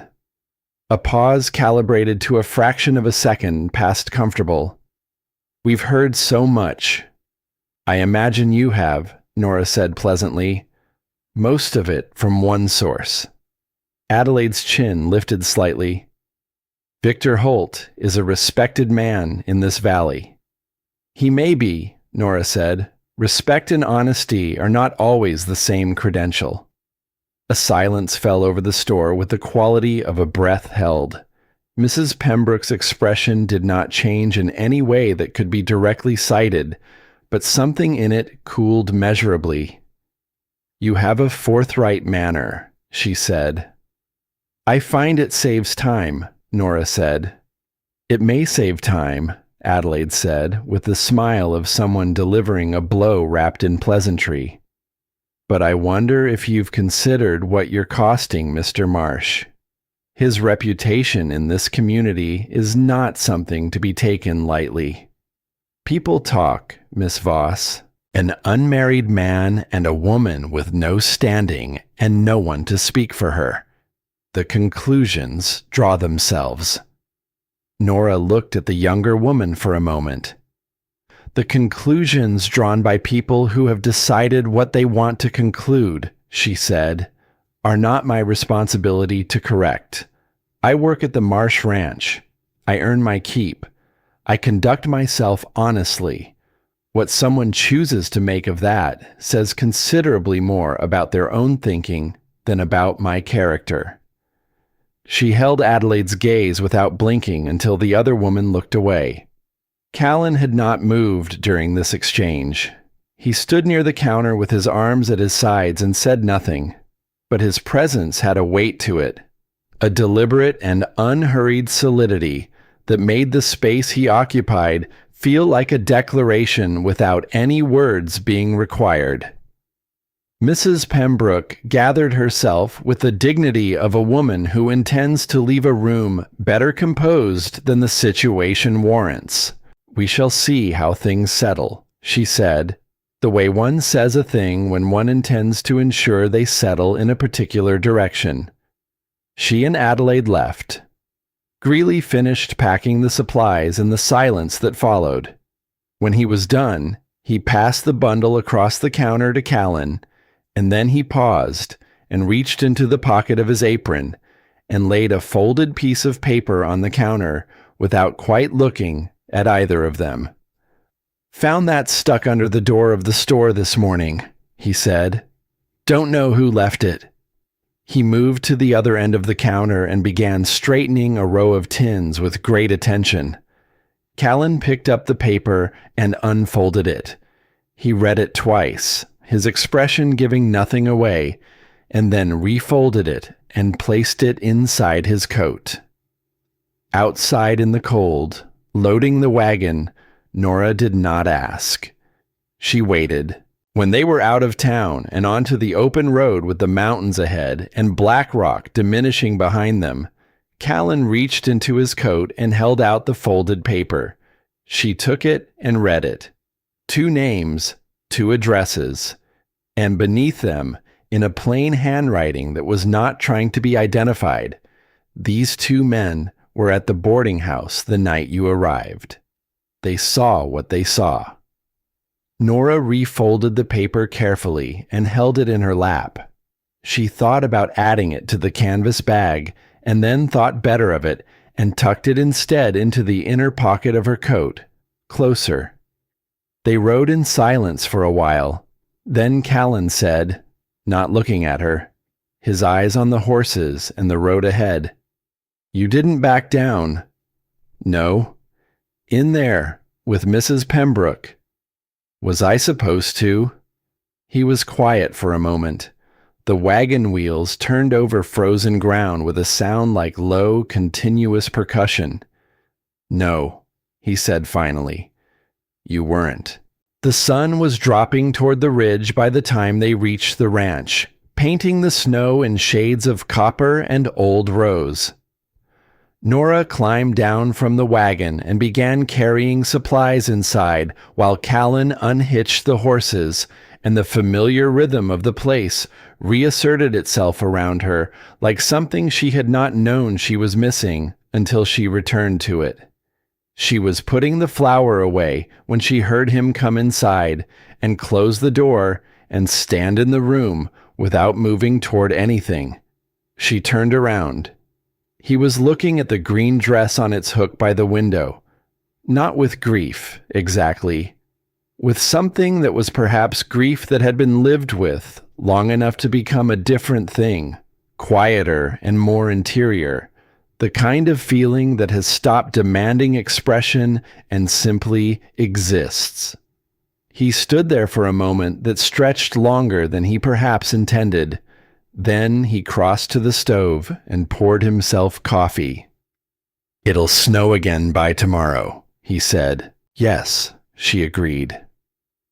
A pause calibrated to a fraction of a second passed comfortable. "We've heard so much." "I imagine you have," Nora said pleasantly. "Most of it from one source." Adelaide's chin lifted slightly. "Victor Holt is a respected man in this valley." "He may be," Nora said. "Respect and honesty are not always the same credential." A silence fell over the store with the quality of a breath held. Mrs. Pembroke's expression did not change in any way that could be directly cited, but something in it cooled measurably. "You have a forthright manner," she said. "I find it saves time," Nora said. "It may save time," Adelaide said, with the smile of someone delivering a blow wrapped in pleasantry. "But I wonder if you've considered what you're costing Mr. Marsh. His reputation in this community is not something to be taken lightly." "People talk, Miss Voss. An unmarried man and a woman with no standing and no one to speak for her. The conclusions draw themselves." Nora looked at the younger woman for a moment. "The conclusions drawn by people who have decided what they want to conclude," she said, "are not my responsibility to correct. I work at the Marsh Ranch. I earn my keep. I conduct myself honestly. What someone chooses to make of that says considerably more about their own thinking than about my character." She held Adelaide's gaze without blinking until the other woman looked away. Callan had not moved during this exchange. He stood near the counter with his arms at his sides and said nothing, but his presence had a weight to it, a deliberate and unhurried solidity that made the space he occupied feel like a declaration without any words being required. Mrs. Pembroke gathered herself with the dignity of a woman who intends to leave a room better composed than the situation warrants. "We shall see how things settle," she said, the way one says a thing when one intends to ensure they settle in a particular direction. She and Adelaide left. Greeley finished packing the supplies in the silence that followed. When he was done, he passed the bundle across the counter to Callan, and then he paused and reached into the pocket of his apron and laid a folded piece of paper on the counter without quite looking at either of them. "Found that stuck under the door of the store this morning," he said. "Don't know who left it." He moved to the other end of the counter and began straightening a row of tins with great attention. Callan picked up the paper and unfolded it. He read it twice, his expression giving nothing away, and then refolded it and placed it inside his coat. Outside in the cold, loading the wagon, Nora did not ask. She waited. When they were out of town and onto the open road with the mountains ahead and Black Rock diminishing behind them, Callan reached into his coat and held out the folded paper. She took it and read it. 2 names, 2 addresses, and beneath them, in a plain handwriting that was not trying to be identified, these 2 men were at the boarding house the night you arrived. They saw what they saw. Nora refolded the paper carefully and held it in her lap. She thought about adding it to the canvas bag and then thought better of it and tucked it instead into the inner pocket of her coat, closer. They rode in silence for a while. Then Callan said, not looking at her, his eyes on the horses and the road ahead, "You didn't back down." "No. In there, with Mrs. Pembroke." "Was I supposed to?" He was quiet for a moment. The wagon wheels turned over frozen ground with a sound like low, continuous percussion. "No," he said finally. "You weren't." The sun was dropping toward the ridge by the time they reached the ranch, painting the snow in shades of copper and old rose. Nora climbed down from the wagon and began carrying supplies inside while Callan unhitched the horses, and the familiar rhythm of the place reasserted itself around her like something she had not known she was missing until she returned to it. She was putting the flour away when she heard him come inside and close the door and stand in the room without moving toward anything. She turned around. He was looking at the green dress on its hook by the window, not with grief, exactly, with something that was perhaps grief that had been lived with long enough to become a different thing, quieter and more interior, the kind of feeling that has stopped demanding expression and simply exists. He stood there for a moment that stretched longer than he perhaps intended. Then he crossed to the stove and poured himself coffee. "It'll snow again by tomorrow," he said. "Yes," she agreed.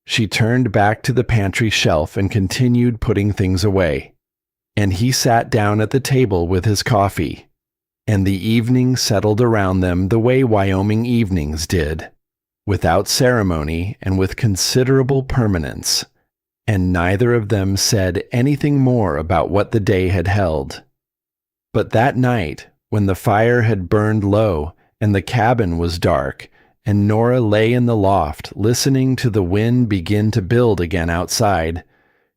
She turned back to the pantry shelf and continued putting things away. And he sat down at the table with his coffee. And the evening settled around them the way Wyoming evenings did, without ceremony and with considerable permanence. And neither of them said anything more about what the day had held. But that night, when the fire had burned low and the cabin was dark, and Nora lay in the loft listening to the wind begin to build again outside,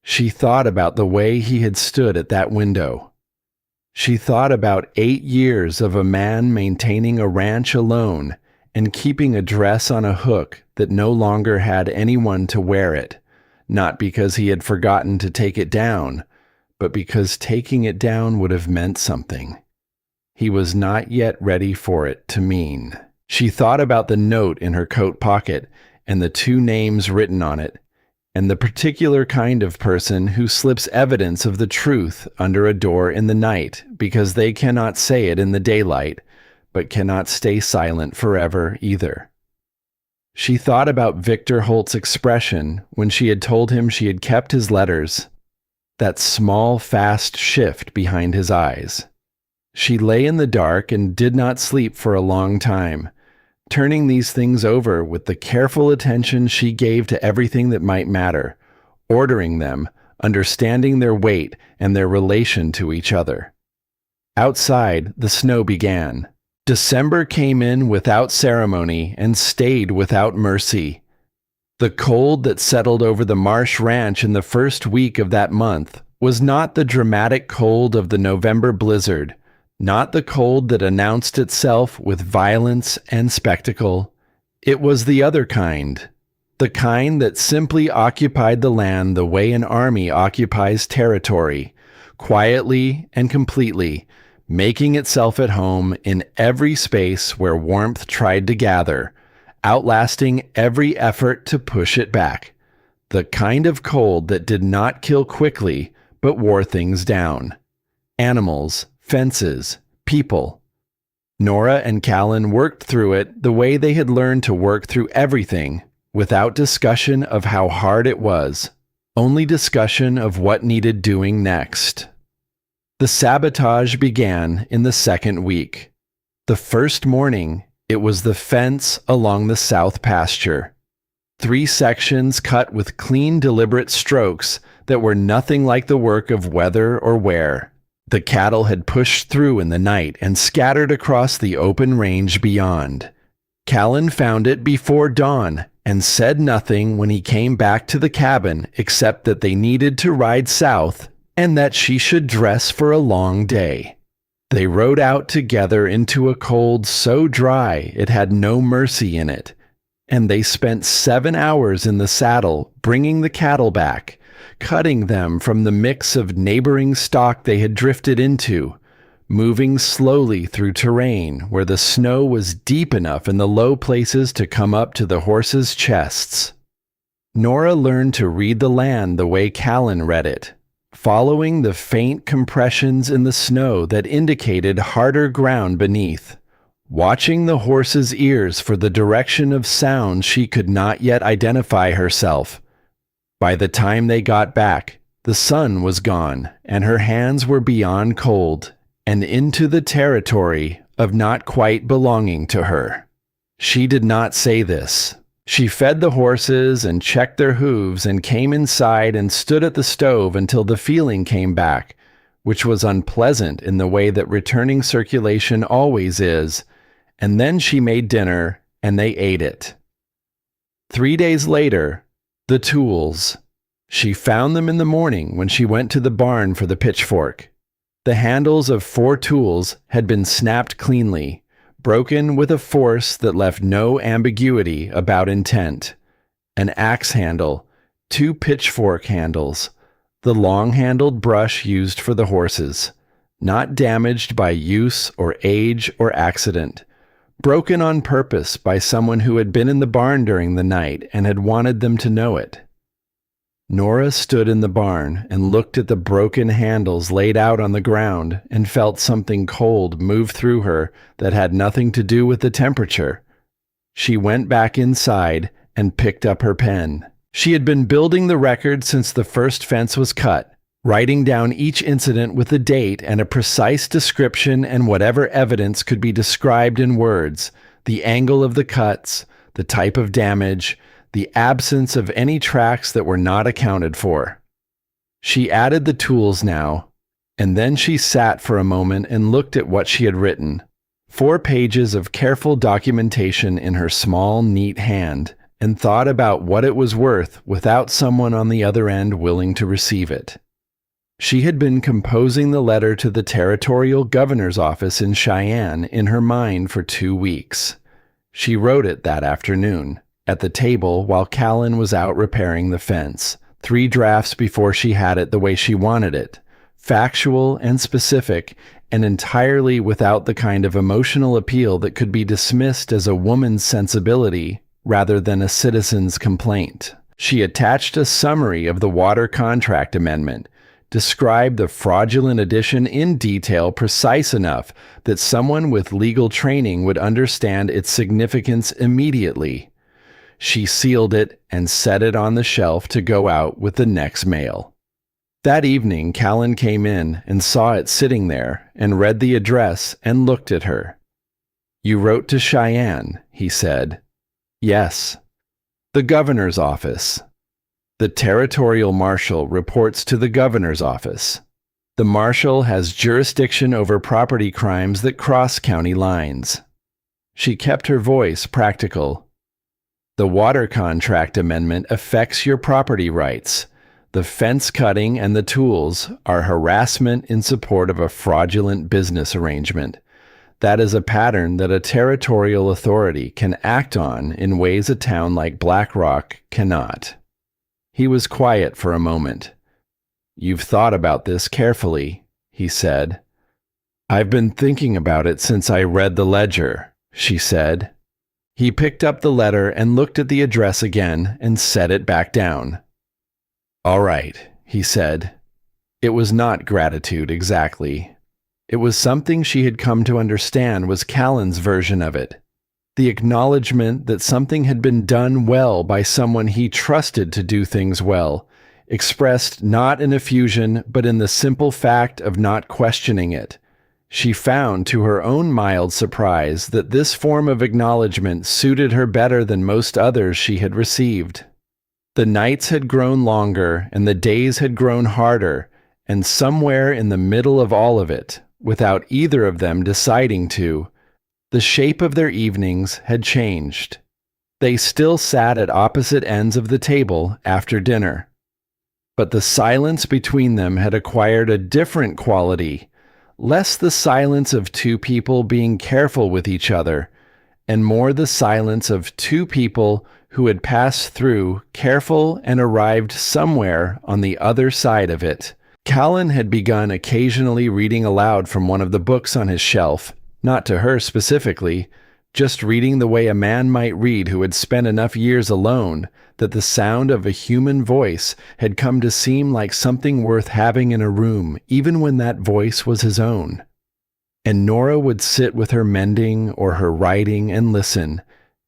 she thought about the way he had stood at that window. She thought about 8 years of a man maintaining a ranch alone and keeping a dress on a hook that no longer had anyone to wear it, not because he had forgotten to take it down, but because taking it down would have meant something. He was not yet ready for it to mean. She thought about the note in her coat pocket and the 2 names written on it, and the particular kind of person who slips evidence of the truth under a door in the night because they cannot say it in the daylight, but cannot stay silent forever either. She thought about Victor Holt's expression when she had told him she had kept his letters, that small, fast shift behind his eyes. She lay in the dark and did not sleep for a long time, turning these things over with the careful attention she gave to everything that might matter, ordering them, understanding their weight and their relation to each other. Outside, the snow began. December came in without ceremony and stayed without mercy. The cold that settled over the Marsh Ranch in the first week of that month was not the dramatic cold of the November blizzard, not the cold that announced itself with violence and spectacle. It was the other kind, the kind that simply occupied the land the way an army occupies territory, quietly and completely, making itself at home in every space where warmth tried to gather, outlasting every effort to push it back. The kind of cold that did not kill quickly, but wore things down. Animals, fences, people. Nora and Callan worked through it the way they had learned to work through everything, without discussion of how hard it was, only discussion of what needed doing next. The sabotage began in the second week. The first morning, it was the fence along the south pasture. 3 sections cut with clean, deliberate strokes that were nothing like the work of weather or wear. The cattle had pushed through in the night and scattered across the open range beyond. Callan found it before dawn and said nothing when he came back to the cabin except that they needed to ride south and that she should dress for a long day. They rode out together into a cold so dry it had no mercy in it, and they spent 7 hours in the saddle bringing the cattle back, cutting them from the mix of neighboring stock they had drifted into, moving slowly through terrain where the snow was deep enough in the low places to come up to the horses' chests. Nora learned to read the land the way Callan read it, following the faint compressions in the snow that indicated harder ground beneath, watching the horses' ears for the direction of sound she could not yet identify herself. By the time they got back, the sun was gone, and her hands were beyond cold, and into the territory of not quite belonging to her. She did not say this. She fed the horses and checked their hooves and came inside and stood at the stove until the feeling came back, which was unpleasant in the way that returning circulation always is, and then she made dinner and they ate it. 3 days later, the tools. She found them in the morning when she went to the barn for the pitchfork. The handles of 4 tools had been snapped cleanly, broken with a force that left no ambiguity about intent. An axe handle, 2 pitchfork handles, the long-handled brush used for the horses, not damaged by use or age or accident, broken on purpose by someone who had been in the barn during the night and had wanted them to know it. Nora stood in the barn and looked at the broken handles laid out on the ground and felt something cold move through her that had nothing to do with the temperature. She went back inside and picked up her pen. She had been building the record since the first fence was cut, writing down each incident with a date and a precise description and whatever evidence could be described in words, the angle of the cuts, the type of damage, the absence of any tracks that were not accounted for. She added the tools now, and then she sat for a moment and looked at what she had written. 4 pages of careful documentation in her small, neat hand, and thought about what it was worth without someone on the other end willing to receive it. She had been composing the letter to the territorial governor's office in Cheyenne in her mind for 2 weeks. She wrote it that afternoon, at the table while Callan was out repairing the fence, 3 drafts before she had it the way she wanted it, factual and specific, and entirely without the kind of emotional appeal that could be dismissed as a woman's sensibility rather than a citizen's complaint. She attached a summary of the water contract amendment, described the fraudulent addition in detail precise enough that someone with legal training would understand its significance immediately. She sealed it and set it on the shelf to go out with the next mail. That evening, Callan came in and saw it sitting there and read the address and looked at her. "You wrote to Cheyenne," he said. "Yes." "The governor's office." "The territorial marshal reports to the governor's office. The marshal has jurisdiction over property crimes that cross county lines." She kept her voice practical. "The water contract amendment affects your property rights. The fence cutting and the tools are harassment in support of a fraudulent business arrangement. That is a pattern that a territorial authority can act on in ways a town like Black Rock cannot." He was quiet for a moment. "You've thought about this carefully," he said. "I've been thinking about it since I read the ledger," she said. He picked up the letter and looked at the address again and set it back down. "All right," he said. It was not gratitude exactly. It was something she had come to understand was Callan's version of it. The acknowledgement that something had been done well by someone he trusted to do things well, expressed not in effusion but in the simple fact of not questioning it. She found, to her own mild surprise, that this form of acknowledgement suited her better than most others she had received. The nights had grown longer and the days had grown harder, and somewhere in the middle of all of it, without either of them deciding to, the shape of their evenings had changed. They still sat at opposite ends of the table after dinner, but the silence between them had acquired a different quality, less the silence of two people being careful with each other, and more the silence of two people who had passed through, careful, and arrived somewhere on the other side of it. Callan had begun occasionally reading aloud from one of the books on his shelf, not to her specifically, just reading the way a man might read who had spent enough years alone that the sound of a human voice had come to seem like something worth having in a room, even when that voice was his own. And Nora would sit with her mending or her writing and listen,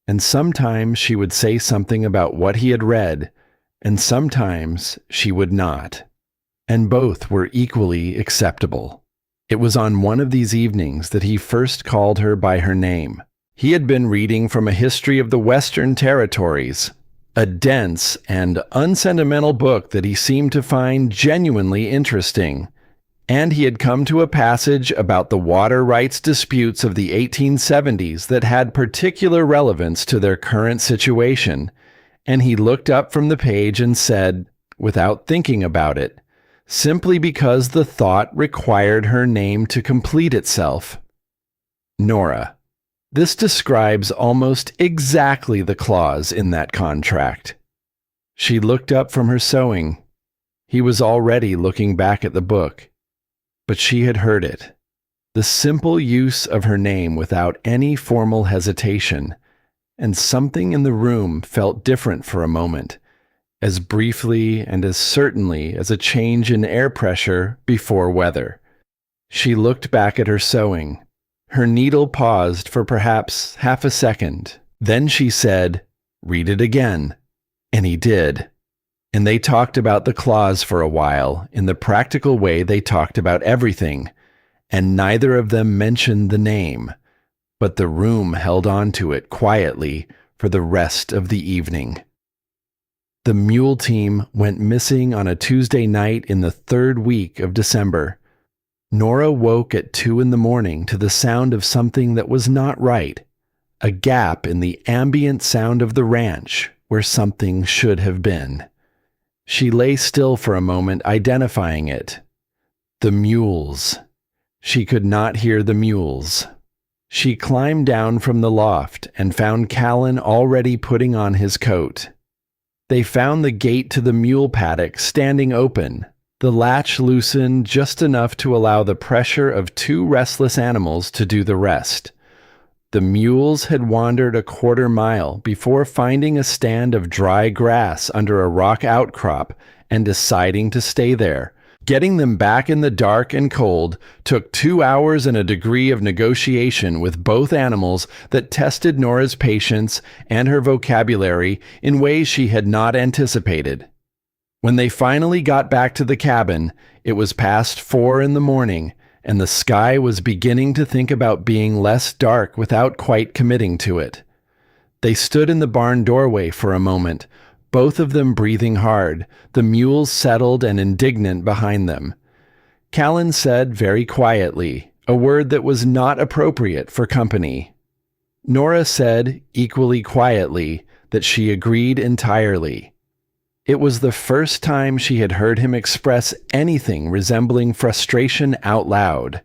and sometimes she would say something about what he had read, and sometimes she would not. And both were equally acceptable. It was on one of these evenings that he first called her by her name. He had been reading from a history of the Western Territories, a dense and unsentimental book that he seemed to find genuinely interesting, and he had come to a passage about the water rights disputes of the 1870s that had particular relevance to their current situation, and he looked up from the page and said, without thinking about it, simply because the thought required her name to complete itself, Nora. This describes almost exactly the clause in that contract. She looked up from her sewing. He was already looking back at the book. But she had heard it. The simple use of her name without any formal hesitation, and something in the room felt different for a moment, as briefly and as certainly as a change in air pressure before weather. She looked back at her sewing. Her needle paused for perhaps half a second. Then she said, "Read it again." And he did. And they talked about the clause for a while, in the practical way they talked about everything, and neither of them mentioned the name, but the room held on to it quietly for the rest of the evening. The mule team went missing on a Tuesday night in the 3rd week of December. Nora woke at 2 a.m. to the sound of something that was not right, a gap in the ambient sound of the ranch where something should have been. She lay still for a moment, identifying it. The mules. She could not hear the mules. She climbed down from the loft and found Callan already putting on his coat. They found the gate to the mule paddock standing open, the latch loosened just enough to allow the pressure of 2 restless animals to do the rest. The mules had wandered a 1/4 mile before finding a stand of dry grass under a rock outcrop and deciding to stay there. Getting them back in the dark and cold took 2 hours and a degree of negotiation with both animals that tested Nora's patience and her vocabulary in ways she had not anticipated. When they finally got back to the cabin, it was past 4 a.m, and the sky was beginning to think about being less dark without quite committing to it. They stood in the barn doorway for a moment, both of them breathing hard, the mules settled and indignant behind them. Callan said very quietly, a word that was not appropriate for company. Nora said, equally quietly, that she agreed entirely. It was the first time she had heard him express anything resembling frustration out loud,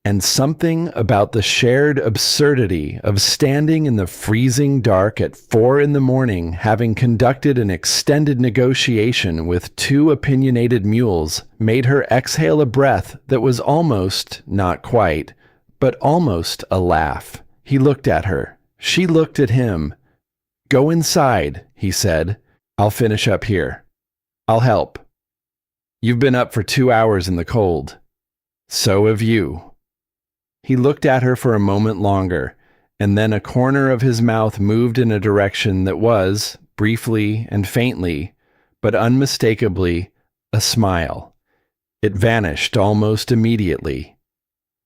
and something about the shared absurdity of standing in the freezing dark at 4 a.m, having conducted an extended negotiation with 2 opinionated mules, made her exhale a breath that was almost, not quite, but almost a laugh. He looked at her. She looked at him. "Go inside," he said. "I'll finish up here. I'll help. You've been up for 2 hours in the cold. So have you." He looked at her for a moment longer, and then a corner of his mouth moved in a direction that was, briefly and faintly, but unmistakably a smile. It vanished almost immediately.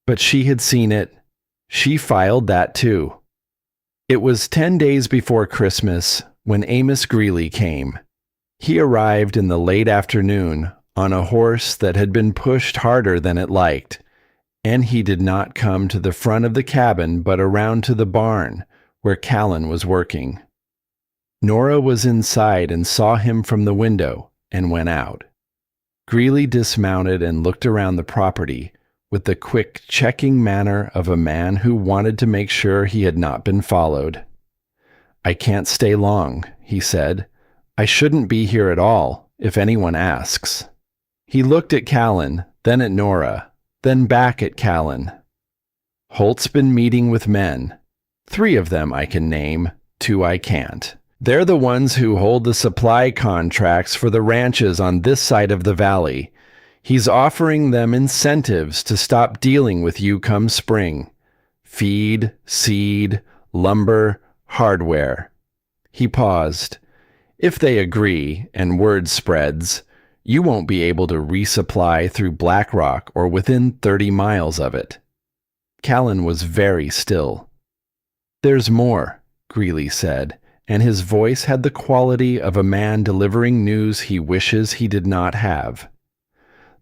But she had seen it. She filed that too. It was 10 days before Christmas when Amos Greeley came. He arrived in the late afternoon on a horse that had been pushed harder than it liked, and he did not come to the front of the cabin but around to the barn where Callan was working. Nora was inside and saw him from the window and went out. Greeley dismounted and looked around the property with the quick checking manner of a man who wanted to make sure he had not been followed. "I can't stay long," he said. "I shouldn't be here at all, if anyone asks." He looked at Callan, then at Nora, then back at Callan. "Holt's been meeting with men. 3 of them I can name, 2 I can't. They're the ones who hold the supply contracts for the ranches on this side of the valley. He's offering them incentives to stop dealing with you come spring. Feed, seed, lumber, hardware." He paused. "If they agree, and word spreads, you won't be able to resupply through Black Rock or within 30 miles of it." Callan was very still. "There's more," Greeley said, and his voice had the quality of a man delivering news he wishes he did not have.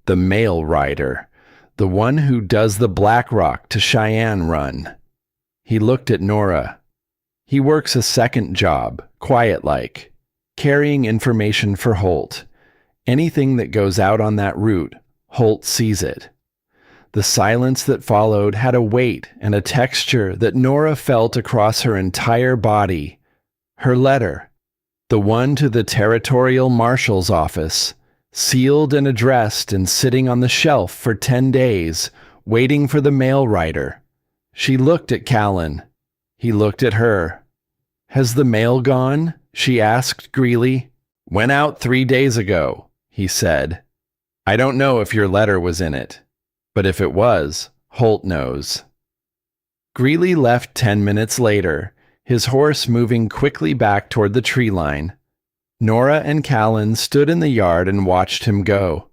"The mail rider, the one who does the Black Rock to Cheyenne run." He looked at Nora. "He works a second job, quiet-like, carrying information for Holt. Anything that goes out on that route, Holt sees it." The silence that followed had a weight and a texture that Nora felt across her entire body. Her letter, the one to the territorial marshal's office, sealed and addressed and sitting on the shelf for 10 days, waiting for the mail rider. She looked at Callan. He looked at her. "Has the mail gone?" she asked Greeley. "Went out 3 days ago," he said. "I don't know if your letter was in it, but if it was, Holt knows." Greeley left 10 minutes later, his horse moving quickly back toward the tree line. Nora and Callan stood in the yard and watched him go.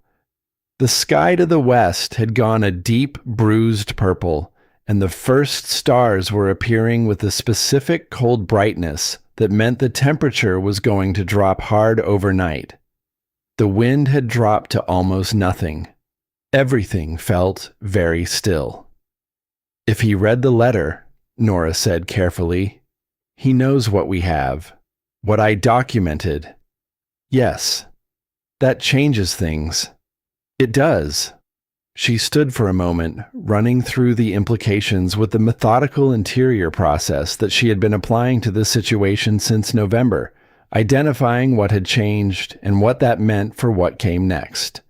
The sky to the west had gone a deep, bruised purple, and the first stars were appearing with a specific cold brightness that meant the temperature was going to drop hard overnight. The wind had dropped to almost nothing. Everything felt very still. "If he read the letter," Nora said carefully, "he knows what we have, what I documented." "Yes, that changes things." "It does." She stood for a moment, running through the implications with the methodical interior process that she had been applying to this situation since November, identifying what had changed and what that meant for what came next.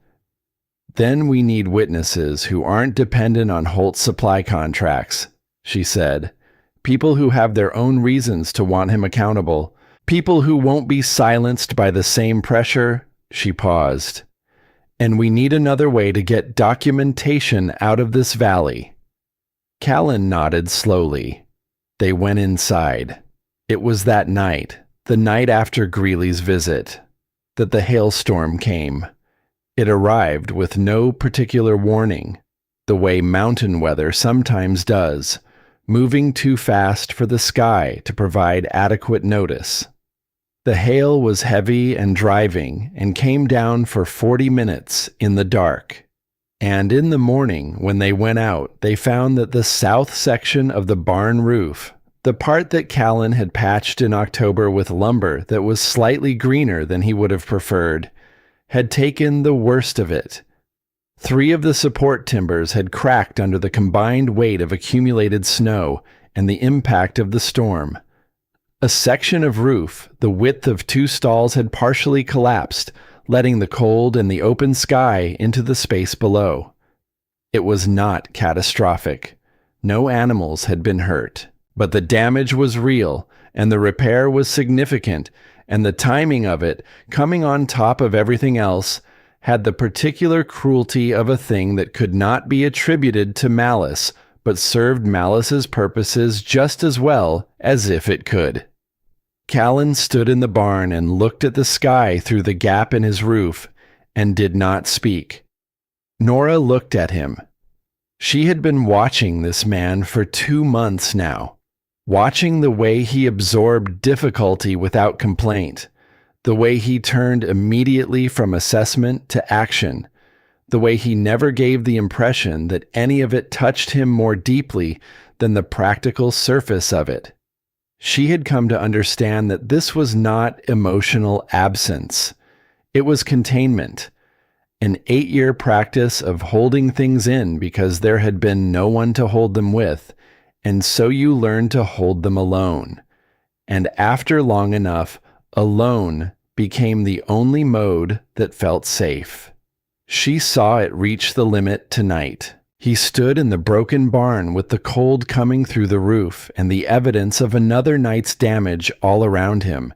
"Then we need witnesses who aren't dependent on Holt's supply contracts," she said. "People who have their own reasons to want him accountable. People who won't be silenced by the same pressure." She paused. "And we need another way to get documentation out of this valley." Callan nodded slowly. They went inside. It was that night, the night after Greeley's visit, that the hailstorm came. It arrived with no particular warning, the way mountain weather sometimes does, moving too fast for the sky to provide adequate notice. The hail was heavy and driving and came down for 40 minutes in the dark. And in the morning, when they went out, they found that the south section of the barn roof, the part that Callan had patched in October with lumber that was slightly greener than he would have preferred, had taken the worst of it. 3 of the support timbers had cracked under the combined weight of accumulated snow and the impact of the storm. A section of roof, the width of 2 stalls, had partially collapsed, letting the cold and the open sky into the space below. It was not catastrophic. No animals had been hurt, but the damage was real, and the repair was significant, and the timing of it, coming on top of everything else, had the particular cruelty of a thing that could not be attributed to malice, but served malice's purposes just as well as if it could. Callan stood in the barn and looked at the sky through the gap in his roof and did not speak. Nora looked at him. She had been watching this man for 2 months now, watching the way he absorbed difficulty without complaint, the way he turned immediately from assessment to action, the way he never gave the impression that any of it touched him more deeply than the practical surface of it. She had come to understand that this was not emotional absence. It was containment, an 8-year practice of holding things in because there had been no one to hold them with, and so you learn to hold them alone. And after long enough, alone became the only mode that felt safe. She saw it reach the limit tonight. He stood in the broken barn with the cold coming through the roof and the evidence of another night's damage all around him,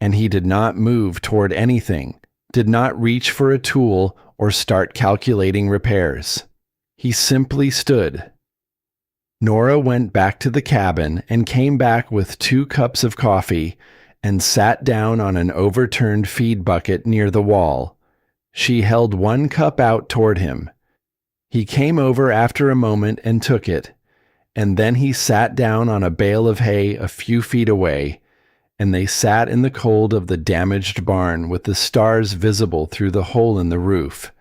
and he did not move toward anything, did not reach for a tool or start calculating repairs. He simply stood. Nora went back to the cabin and came back with 2 cups of coffee and sat down on an overturned feed bucket near the wall. She held 1 cup out toward him. He came over after a moment and took it, and then he sat down on a bale of hay a few feet away, and they sat in the cold of the damaged barn with the stars visible through the hole in the roof,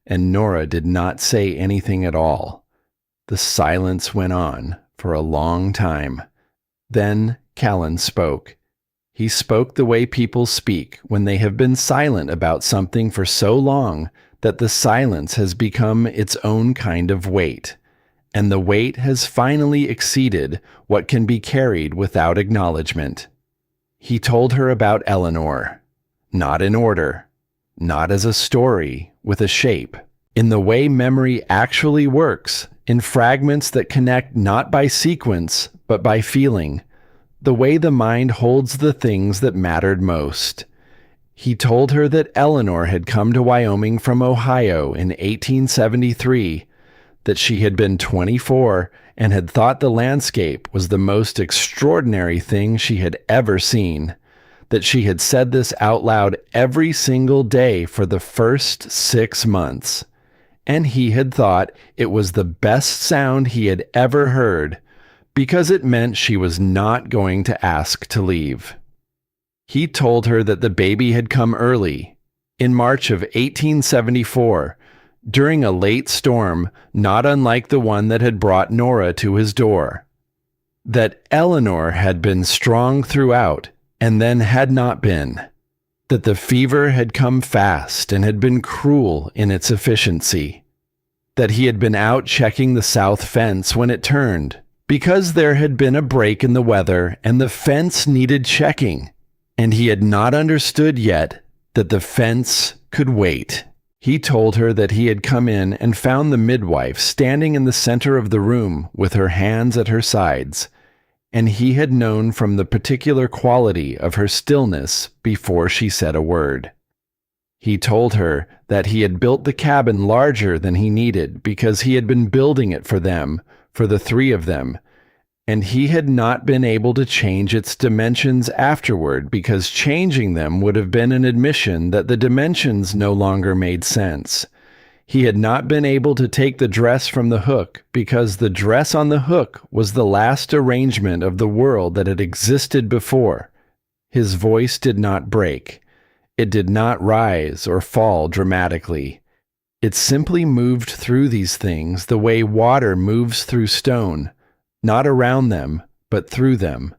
and Nora did not say anything at all. The silence went on for a long time. Then Callan spoke. He spoke the way people speak when they have been silent about something for so long that the silence has become its own kind of weight, and the weight has finally exceeded what can be carried without acknowledgement. He told her about Eleanor, not in order, not as a story with a shape, in the way memory actually works, in fragments that connect not by sequence but by feeling, the way the mind holds the things that mattered most. He told her that Eleanor had come to Wyoming from Ohio in 1873, that she had been 24 and had thought the landscape was the most extraordinary thing she had ever seen, that she had said this out loud every single day for the first 6 months, and he had thought it was the best sound he had ever heard, because it meant she was not going to ask to leave. He told her that the baby had come early, in March of 1874, during a late storm not unlike the one that had brought Nora to his door. That Eleanor had been strong throughout, and then had not been. That the fever had come fast and had been cruel in its efficiency. That he had been out checking the south fence when it turned, because there had been a break in the weather and the fence needed checking. And he had not understood yet that the fence could wait. He told her that he had come in and found the midwife standing in the center of the room with her hands at her sides, and he had known from the particular quality of her stillness before she said a word. He told her that he had built the cabin larger than he needed because he had been building it for them, for the 3 of them, and he had not been able to change its dimensions afterward because changing them would have been an admission that the dimensions no longer made sense. He had not been able to take the dress from the hook because the dress on the hook was the last arrangement of the world that had existed before. His voice did not break. It did not rise or fall dramatically. It simply moved through these things the way water moves through stone, not around them, but through them,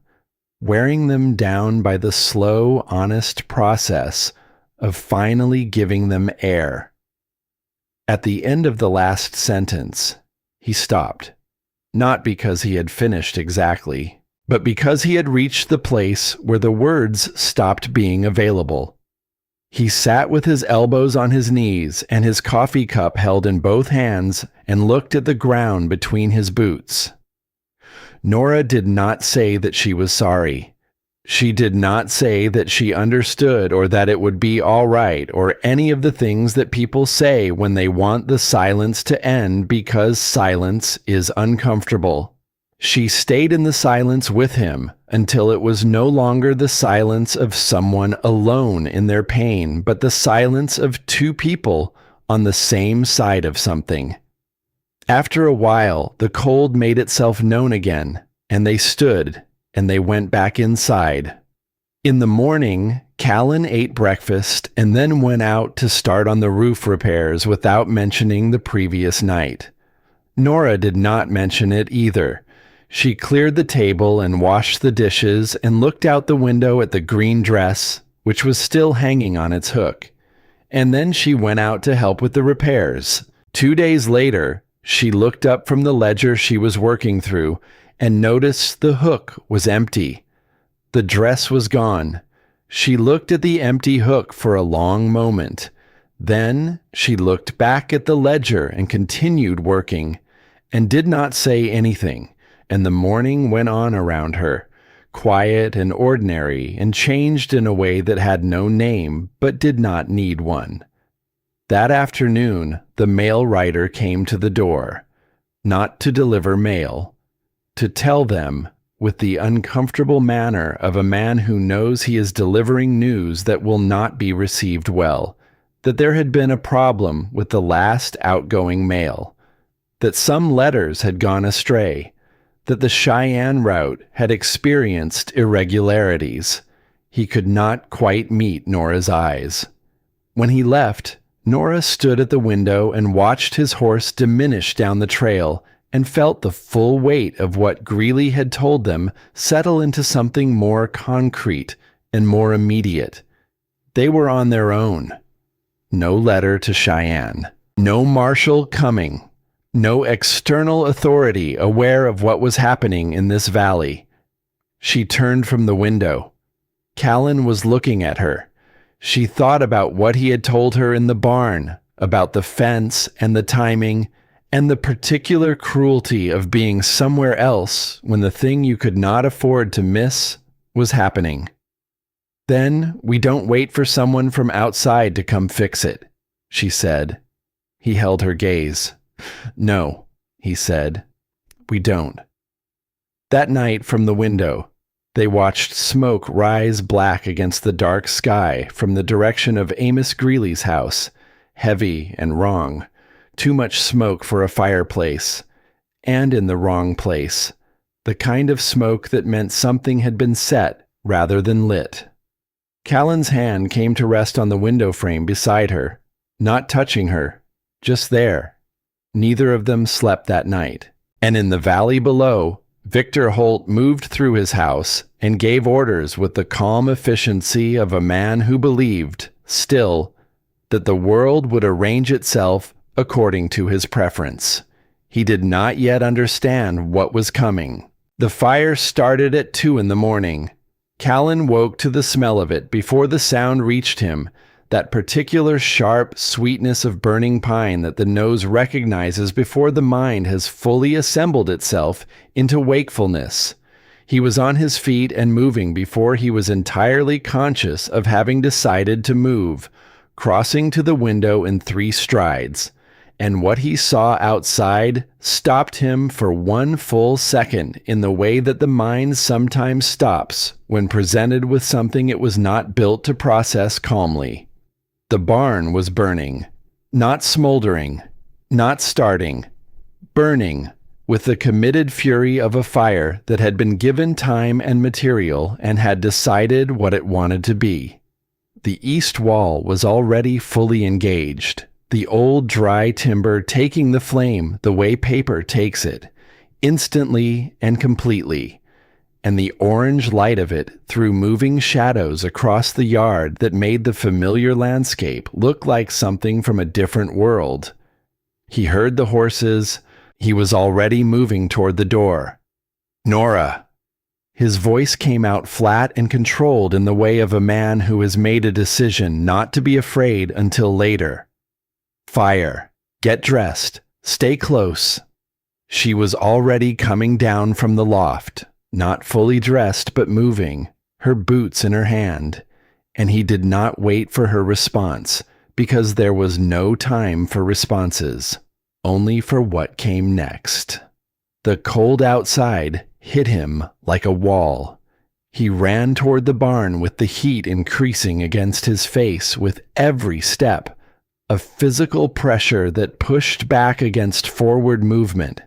wearing them down by the slow, honest process of finally giving them air. At the end of the last sentence, he stopped, not because he had finished exactly, but because he had reached the place where the words stopped being available. He sat with his elbows on his knees and his coffee cup held in both hands and looked at the ground between his boots. Nora did not say that she was sorry. She did not say that she understood or that it would be all right or any of the things that people say when they want the silence to end because silence is uncomfortable. She stayed in the silence with him until it was no longer the silence of someone alone in their pain, but the silence of two people on the same side of something. After a while, the cold made itself known again, and they stood, and they went back inside. In the morning, Callan ate breakfast and then went out to start on the roof repairs without mentioning the previous night. Nora did not mention it either. She cleared the table and washed the dishes and looked out the window at the green dress, which was still hanging on its hook. And then she went out to help with the repairs. 2 days later, she looked up from the ledger she was working through and noticed the hook was empty. The dress was gone. She looked at the empty hook for a long moment. Then she looked back at the ledger and continued working, and did not say anything, and the morning went on around her, quiet and ordinary, and changed in a way that had no name, but did not need one. That afternoon, the mail rider came to the door, not to deliver mail, to tell them, with the uncomfortable manner of a man who knows he is delivering news that will not be received well, that there had been a problem with the last outgoing mail, that some letters had gone astray, that the Cheyenne route had experienced irregularities. He could not quite meet Nora's eyes. When he left, Nora stood at the window and watched his horse diminish down the trail and felt the full weight of what Greeley had told them settle into something more concrete and more immediate. They were on their own. No letter to Cheyenne. No marshal coming. No external authority aware of what was happening in this valley. She turned from the window. Callan was looking at her. She thought about what he had told her in the barn, about the fence and the timing, and the particular cruelty of being somewhere else when the thing you could not afford to miss was happening. "Then we don't wait for someone from outside to come fix it," she said. He held her gaze. "No," he said, "we don't." That night from the window, they watched smoke rise black against the dark sky from the direction of Amos Greeley's house, heavy and wrong. Too much smoke for a fireplace, and in the wrong place, the kind of smoke that meant something had been set rather than lit. Callan's hand came to rest on the window frame beside her, not touching her, just there. Neither of them slept that night, and in the valley below, Victor Holt moved through his house and gave orders with the calm efficiency of a man who believed, still, that the world would arrange itself according to his preference. He did not yet understand what was coming. The fire started at 2 in the morning. Callan woke to the smell of it before the sound reached him, that particular sharp sweetness of burning pine that the nose recognizes before the mind has fully assembled itself into wakefulness. He was on his feet and moving before he was entirely conscious of having decided to move, crossing to the window in 3 strides. And what he saw outside stopped him for 1 full second in the way that the mind sometimes stops when presented with something it was not built to process calmly. The barn was burning, not smoldering, not starting, burning with the committed fury of a fire that had been given time and material and had decided what it wanted to be. The east wall was already fully engaged, the old dry timber taking the flame the way paper takes it, instantly and completely, and the orange light of it threw moving shadows across the yard that made the familiar landscape look like something from a different world. He heard the horses. He was already moving toward the door. "Nora!" His voice came out flat and controlled in the way of a man who has made a decision not to be afraid until later. "Fire. Get dressed. Stay close." She was already coming down from the loft, not fully dressed but moving, her boots in her hand, and he did not wait for her response, because there was no time for responses, only for what came next. The cold outside hit him like a wall. He ran toward the barn with the heat increasing against his face with every step, a physical pressure that pushed back against forward movement,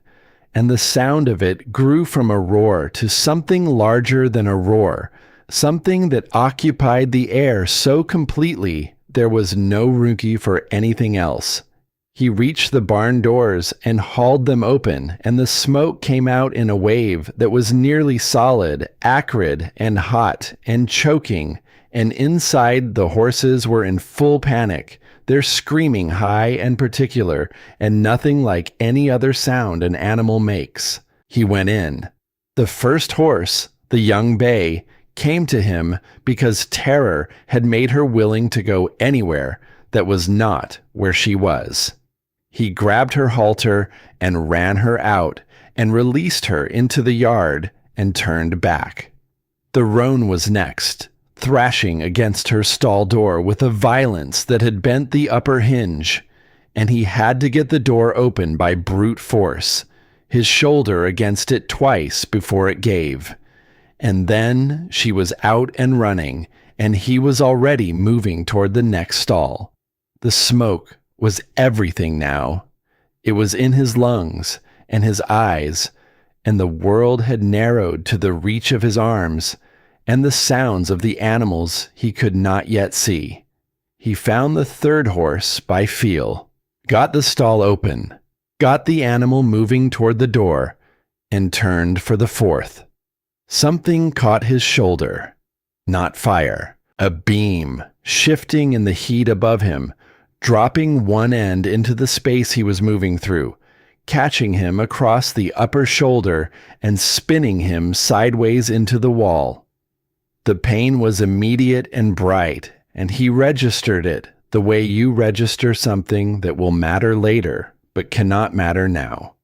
and the sound of it grew from a roar to something larger than a roar, something that occupied the air so completely there was no room for anything else. He reached the barn doors and hauled them open, and the smoke came out in a wave that was nearly solid, acrid, and hot, and choking, and inside the horses were in full panic. They're screaming high and particular, and nothing like any other sound an animal makes. He went in. The first horse, the young bay, came to him because terror had made her willing to go anywhere that was not where she was. He grabbed her halter and ran her out and released her into the yard and turned back. The roan was next, thrashing against her stall door with a violence that had bent the upper hinge, and he had to get the door open by brute force, his shoulder against it twice before it gave. And then she was out and running, and he was already moving toward the next stall. The smoke was everything now. It was in his lungs and his eyes, and the world had narrowed to the reach of his arms, and the sounds of the animals he could not yet see. He found the third horse by feel, got the stall open, got the animal moving toward the door, and turned for the fourth. Something caught his shoulder. Not fire, a beam, shifting in the heat above him, dropping one end into the space he was moving through, catching him across the upper shoulder and spinning him sideways into the wall. The pain was immediate and bright, and he registered it the way you register something that will matter later but cannot matter now,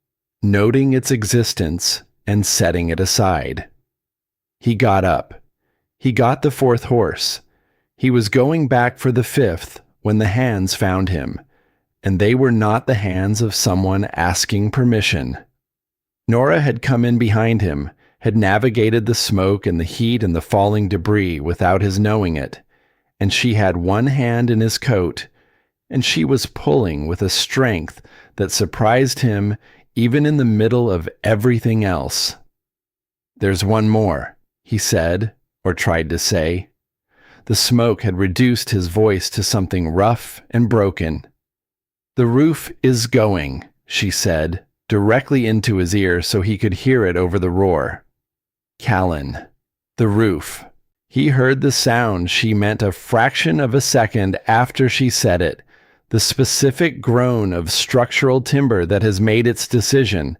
noting its existence and setting it aside. He got up. He got the fourth horse. He was going back for the fifth when the hands found him, and they were not the hands of someone asking permission. Nora had come in behind him, had navigated the smoke and the heat and the falling debris without his knowing it, and she had one hand in his coat, and she was pulling with a strength that surprised him even in the middle of everything else. "There's one more," he said, or tried to say. The smoke had reduced his voice to something rough and broken. "The roof is going," she said, directly into his ear so he could hear it over the roar. Callan. The roof. He heard the sound she meant a fraction of a second after she said it, the specific groan of structural timber that has made its decision,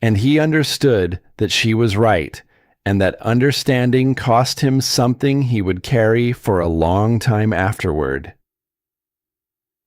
and he understood that she was right, and that understanding cost him something he would carry for a long time afterward.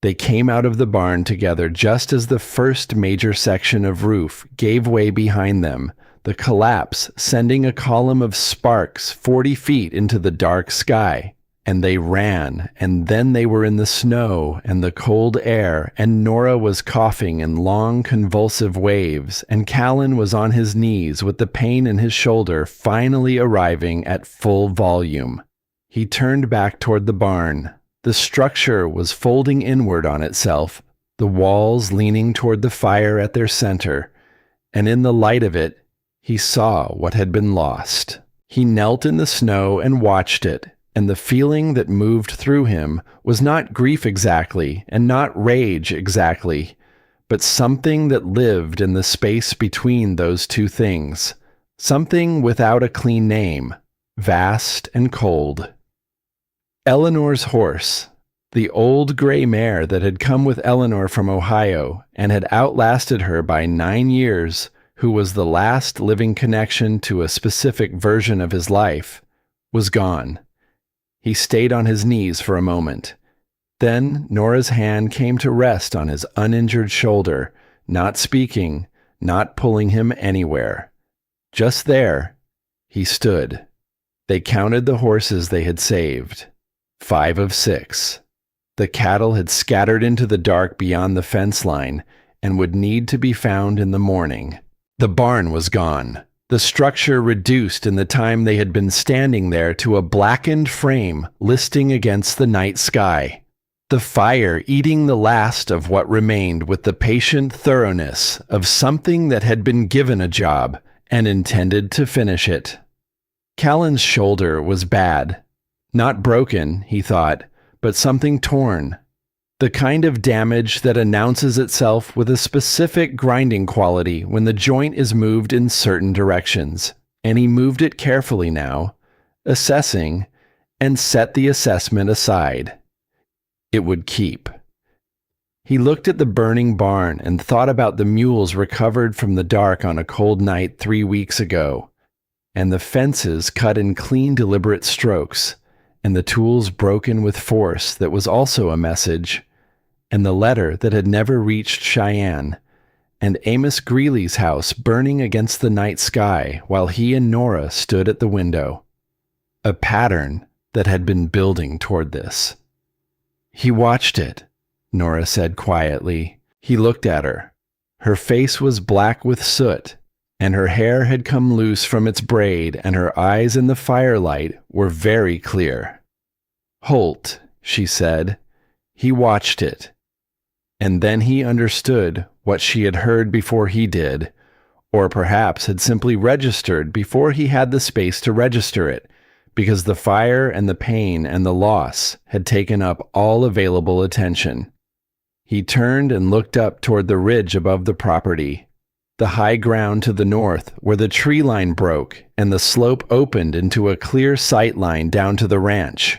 They came out of the barn together just as the first major section of roof gave way behind them, the collapse sending a column of sparks 40 feet into the dark sky. And they ran, and then they were in the snow and the cold air, and Nora was coughing in long convulsive waves, and Callan was on his knees with the pain in his shoulder finally arriving at full volume. He turned back toward the barn. The structure was folding inward on itself, the walls leaning toward the fire at their center, and in the light of it, he saw what had been lost. He knelt in the snow and watched it, and the feeling that moved through him was not grief exactly, and not rage exactly, but something that lived in the space between those two things, something without a clean name, vast and cold. Eleanor's horse, the old gray mare that had come with Eleanor from Ohio and had outlasted her by 9 years, who was the last living connection to a specific version of his life, was gone. He stayed on his knees for a moment. Then Nora's hand came to rest on his uninjured shoulder, not speaking, not pulling him anywhere. Just there, he stood. They counted the horses they had saved. 5 of 6. The cattle had scattered into the dark beyond the fence line and would need to be found in the morning. The barn was gone, the structure reduced in the time they had been standing there to a blackened frame listing against the night sky. The fire eating the last of what remained with the patient thoroughness of something that had been given a job and intended to finish it. Callan's shoulder was bad. Not broken, he thought, but something torn. The kind of damage that announces itself with a specific grinding quality when the joint is moved in certain directions, and he moved it carefully now, assessing, and set the assessment aside. It would keep. He looked at the burning barn and thought about the mules recovered from the dark on a cold night 3 weeks ago, and the fences cut in clean, deliberate strokes, and the tools broken with force that was also a message, and the letter that had never reached Cheyenne, and Amos Greeley's house burning against the night sky while he and Nora stood at the window. A pattern that had been building toward this. He watched it, Nora said quietly. He looked at her. Her face was black with soot, and her hair had come loose from its braid, and her eyes in the firelight were very clear. Holt, she said. He watched it. And then he understood what she had heard before he did, or perhaps had simply registered before he had the space to register it, because the fire and the pain and the loss had taken up all available attention. He turned and looked up toward the ridge above the property, the high ground to the north where the tree line broke and the slope opened into a clear sight line down to the ranch.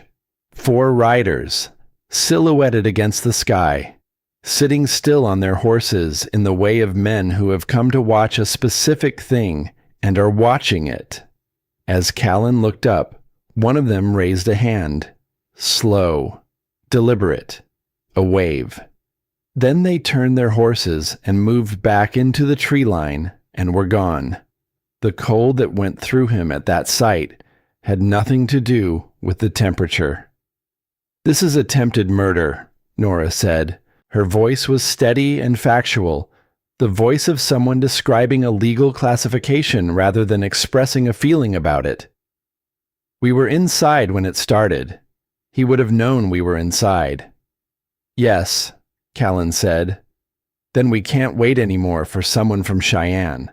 4 riders, silhouetted against the sky, sitting still on their horses in the way of men who have come to watch a specific thing and are watching it. As Callan looked up, one of them raised a hand, slow, deliberate, a wave. Then they turned their horses and moved back into the tree line and were gone. The cold that went through him at that sight had nothing to do with the temperature. "This is attempted murder," Nora said. Her voice was steady and factual, the voice of someone describing a legal classification rather than expressing a feeling about it. "We were inside when it started. He would have known we were inside." "Yes," Callan said. "Then we can't wait anymore for someone from Cheyenne."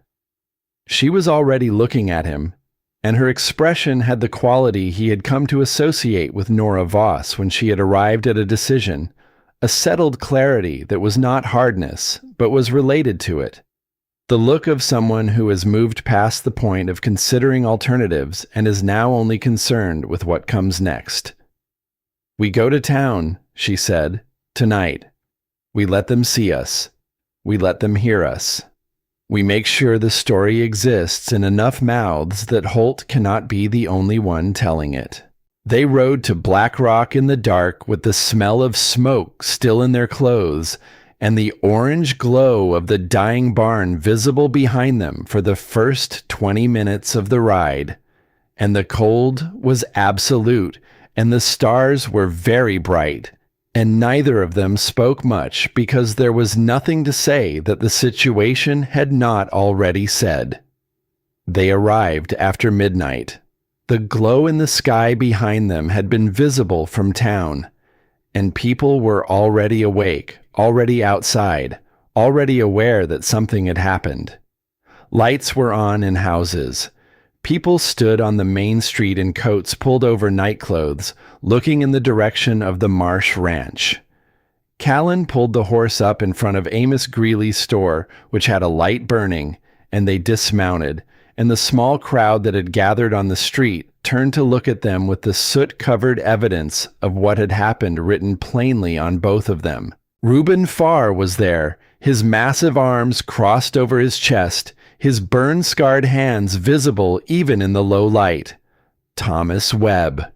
She was already looking at him, and her expression had the quality he had come to associate with Nora Voss when she had arrived at a decision, a settled clarity that was not hardness, but was related to it. The look of someone who has moved past the point of considering alternatives and is now only concerned with what comes next. "We go to town," she said, "tonight. We let them see us. We let them hear us. We make sure the story exists in enough mouths that Holt cannot be the only one telling it." They rode to Black Rock in the dark with the smell of smoke still in their clothes and the orange glow of the dying barn visible behind them for the first 20 minutes of the ride. And the cold was absolute, and the stars were very bright, and neither of them spoke much because there was nothing to say that the situation had not already said. They arrived after midnight. The glow in the sky behind them had been visible from town, and people were already awake, already outside, already aware that something had happened. Lights were on in houses. People stood on the main street in coats pulled over nightclothes, looking in the direction of the Marsh Ranch. Callan pulled the horse up in front of Amos Greeley's store, which had a light burning, and they dismounted, and the small crowd that had gathered on the street turned to look at them with the soot-covered evidence of what had happened written plainly on both of them. Reuben Farr was there, his massive arms crossed over his chest, his burn-scarred hands visible even in the low light. Thomas Webb.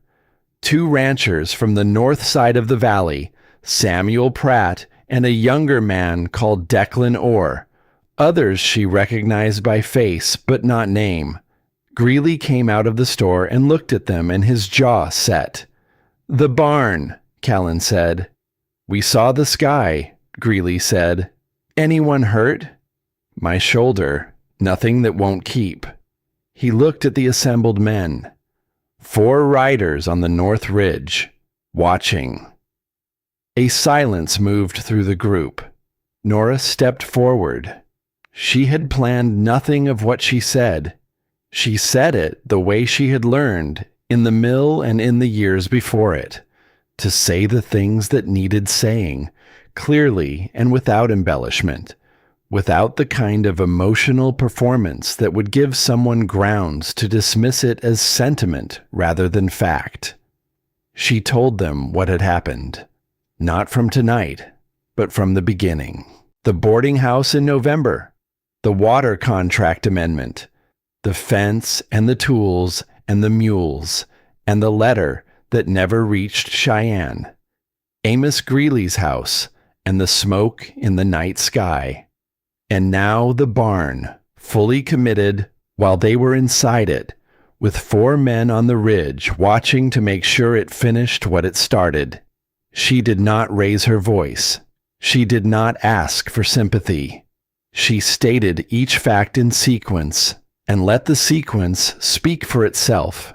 2 ranchers from the north side of the valley, Samuel Pratt and a younger man called Declan Orr. Others she recognized by face but not name. Greeley came out of the store and looked at them, and his jaw set. "The barn," Callan said. "We saw the sky," Greeley said. "Anyone hurt?" "My shoulder," Nothing that won't keep. He looked at the assembled men. 4 riders on the North Ridge, watching. A silence moved through the group. Nora stepped forward. She had planned nothing of what she said. She said it the way she had learned in the mill and in the years before it, to say the things that needed saying, clearly and without embellishment, without the kind of emotional performance that would give someone grounds to dismiss it as sentiment rather than fact. She told them what had happened, not from tonight, but from the beginning. The boarding house in November, the water contract amendment, the fence and the tools and the mules, and the letter that never reached Cheyenne, Amos Greeley's house, and the smoke in the night sky. And now the barn, fully committed while they were inside it, with 4 men on the ridge watching to make sure it finished what it started. She did not raise her voice. She did not ask for sympathy. She stated each fact in sequence and let the sequence speak for itself.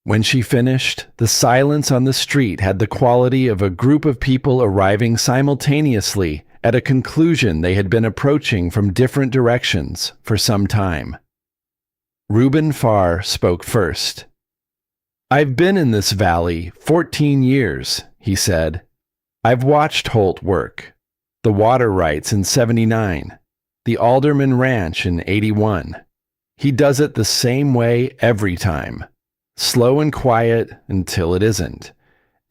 When she finished, the silence on the street had the quality of a group of people arriving simultaneously at a conclusion they had been approaching from different directions for some time. Reuben Farr spoke first. "I've been in this valley 14 years, he said. "I've watched Holt work. The water rights in 79, the Alderman Ranch in 81. He does it the same way every time. Slow and quiet until it isn't.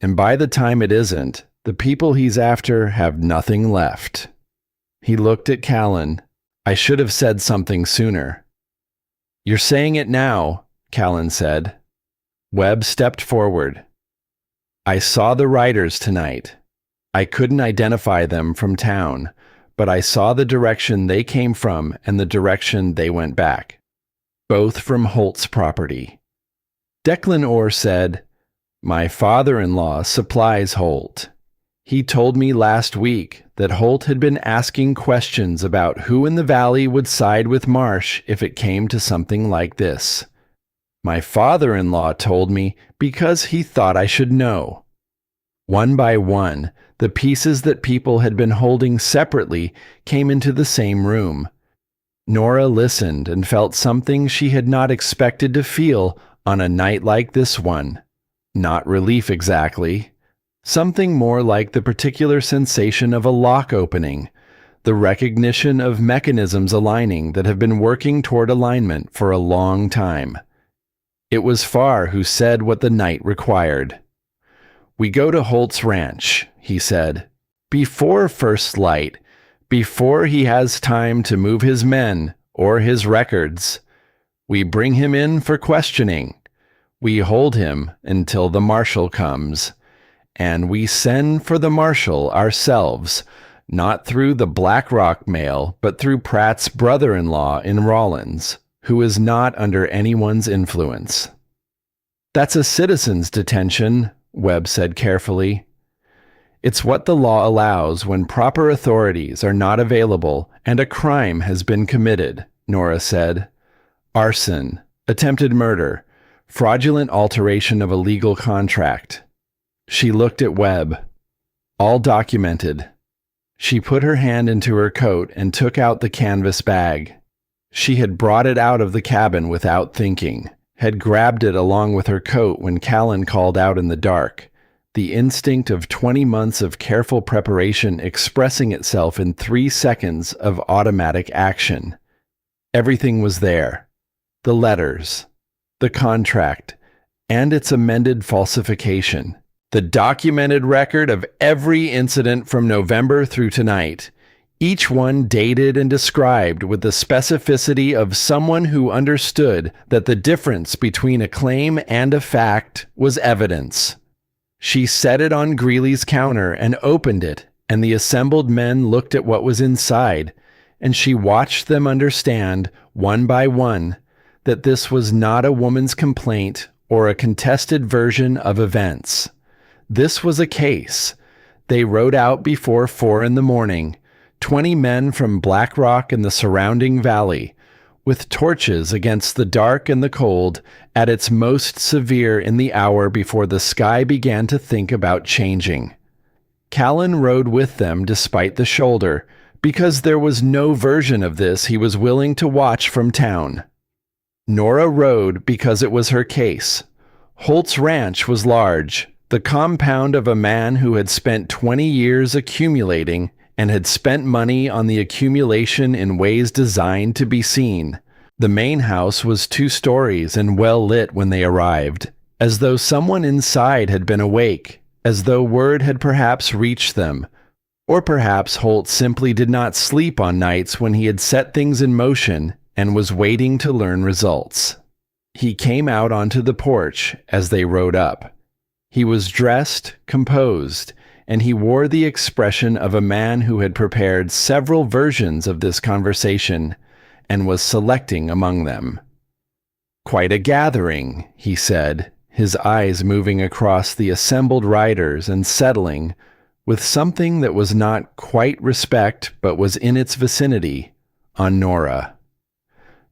And by the time it isn't, the people he's after have nothing left." He looked at Callan. "I should have said something sooner." "You're saying it now," Callan said. Webb stepped forward. "I saw the riders tonight. I couldn't identify them from town, but I saw the direction they came from and the direction they went back. Both from Holt's property." Declan Orr said, "My father-in-law supplies Holt. He told me last week that Holt had been asking questions about who in the valley would side with Marsh if it came to something like this. My father-in-law told me because he thought I should know." One by one, the pieces that people had been holding separately came into the same room. Nora listened and felt something she had not expected to feel on a night like this one. Not relief exactly. Something more like the particular sensation of a lock opening, the recognition of mechanisms aligning that have been working toward alignment for a long time. It was Farr who said what the night required. "We go to Holt's ranch," he said. "Before first light, before he has time to move his men or his records. We bring him in for questioning. We hold him until the marshal comes. And we send for the marshal ourselves, not through the Black Rock mail, but through Pratt's brother-in-law in Rawlins, who is not under anyone's influence." "That's a citizen's detention," Webb said carefully. "It's what the law allows when proper authorities are not available and a crime has been committed," Nora said. "Arson, attempted murder, fraudulent alteration of a legal contract." She looked at Webb. "All documented." She put her hand into her coat and took out the canvas bag. She had brought it out of the cabin without thinking, had grabbed it along with her coat when Callan called out in the dark, the instinct of 20 months of careful preparation expressing itself in 3 seconds of automatic action. Everything was there. The letters, the contract, and its amended falsification. The documented record of every incident from November through tonight, each one dated and described with the specificity of someone who understood that the difference between a claim and a fact was evidence. She set it on Greeley's counter and opened it, and the assembled men looked at what was inside, and she watched them understand, one by one, that this was not a woman's complaint or a contested version of events. This was a case. They rode out before 4 in the morning, 20 men from Black Rock and the surrounding valley, with torches against the dark and the cold, at its most severe in the hour before the sky began to think about changing. Callan rode with them despite the shoulder, because there was no version of this he was willing to watch from town. Nora rode because it was her case. Holt's ranch was large, the compound of a man who had spent 20 years accumulating and had spent money on the accumulation in ways designed to be seen. The main house was 2 stories and well lit when they arrived, as though someone inside had been awake, as though word had perhaps reached them, or perhaps Holt simply did not sleep on nights when he had set things in motion and was waiting to learn results. He came out onto the porch as they rode up. He was dressed, composed, and he wore the expression of a man who had prepared several versions of this conversation and was selecting among them. "Quite a gathering," he said, his eyes moving across the assembled riders and settling, with something that was not quite respect but was in its vicinity, on Nora.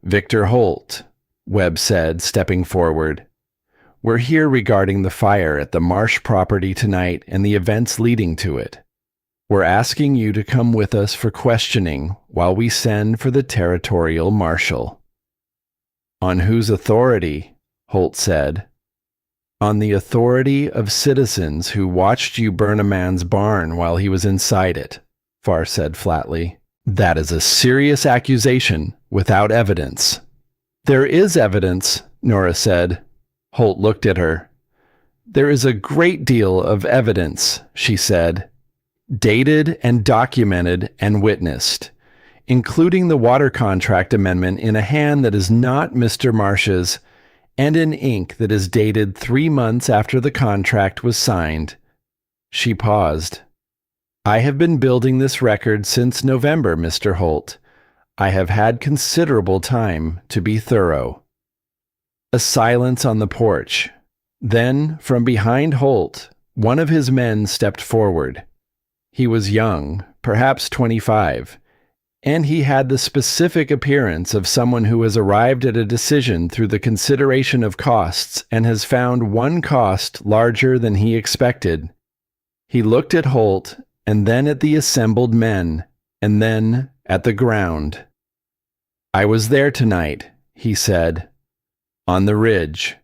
"Victor Holt," Webb said, stepping forward. "We're here regarding the fire at the Marsh property tonight and the events leading to it. We're asking you to come with us for questioning while we send for the territorial marshal." "On whose authority?" Holt said. "On the authority of citizens who watched you burn a man's barn while he was inside it," Farr said flatly. "That is a serious accusation without evidence." "There is evidence," Nora said. Holt looked at her. "There is a great deal of evidence," she said, "dated and documented and witnessed, including the water contract amendment in a hand that is not Mr. Marsh's and in ink that is dated 3 months after the contract was signed." She paused. "I have been building this record since November, Mr. Holt. I have had considerable time to be thorough." A silence on the porch. Then, from behind Holt, one of his men stepped forward. He was young, perhaps 25, and he had the specific appearance of someone who has arrived at a decision through the consideration of costs and has found one cost larger than he expected. He looked at Holt, and then at the assembled men, and then at the ground. "I was there tonight," he said. "On the ridge."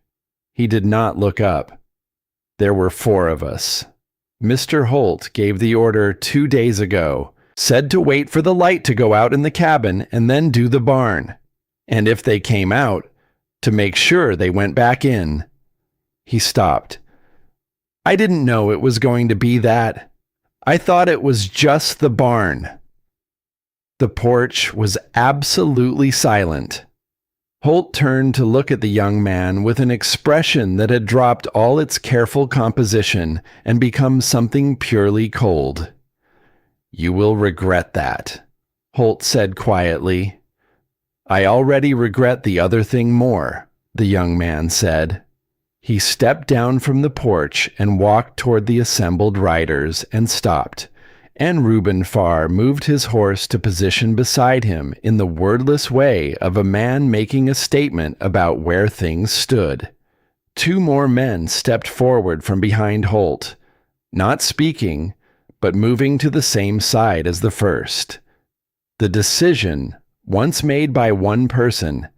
He did not look up. "There were 4 of us. Mr. Holt gave the order 2 days ago, said to wait for the light to go out in the cabin and then do the barn. And if they came out, to make sure they went back in." He stopped. "I didn't know it was going to be that. I thought it was just the barn." The porch was absolutely silent. Holt turned to look at the young man with an expression that had dropped all its careful composition and become something purely cold. "You will regret that," Holt said quietly. "I already regret the other thing more," the young man said. He stepped down from the porch and walked toward the assembled riders and stopped, and Reuben Farr moved his horse to position beside him in the wordless way of a man making a statement about where things stood. 2 more men stepped forward from behind Holt, not speaking, but moving to the same side as the first. The decision, once made by one person,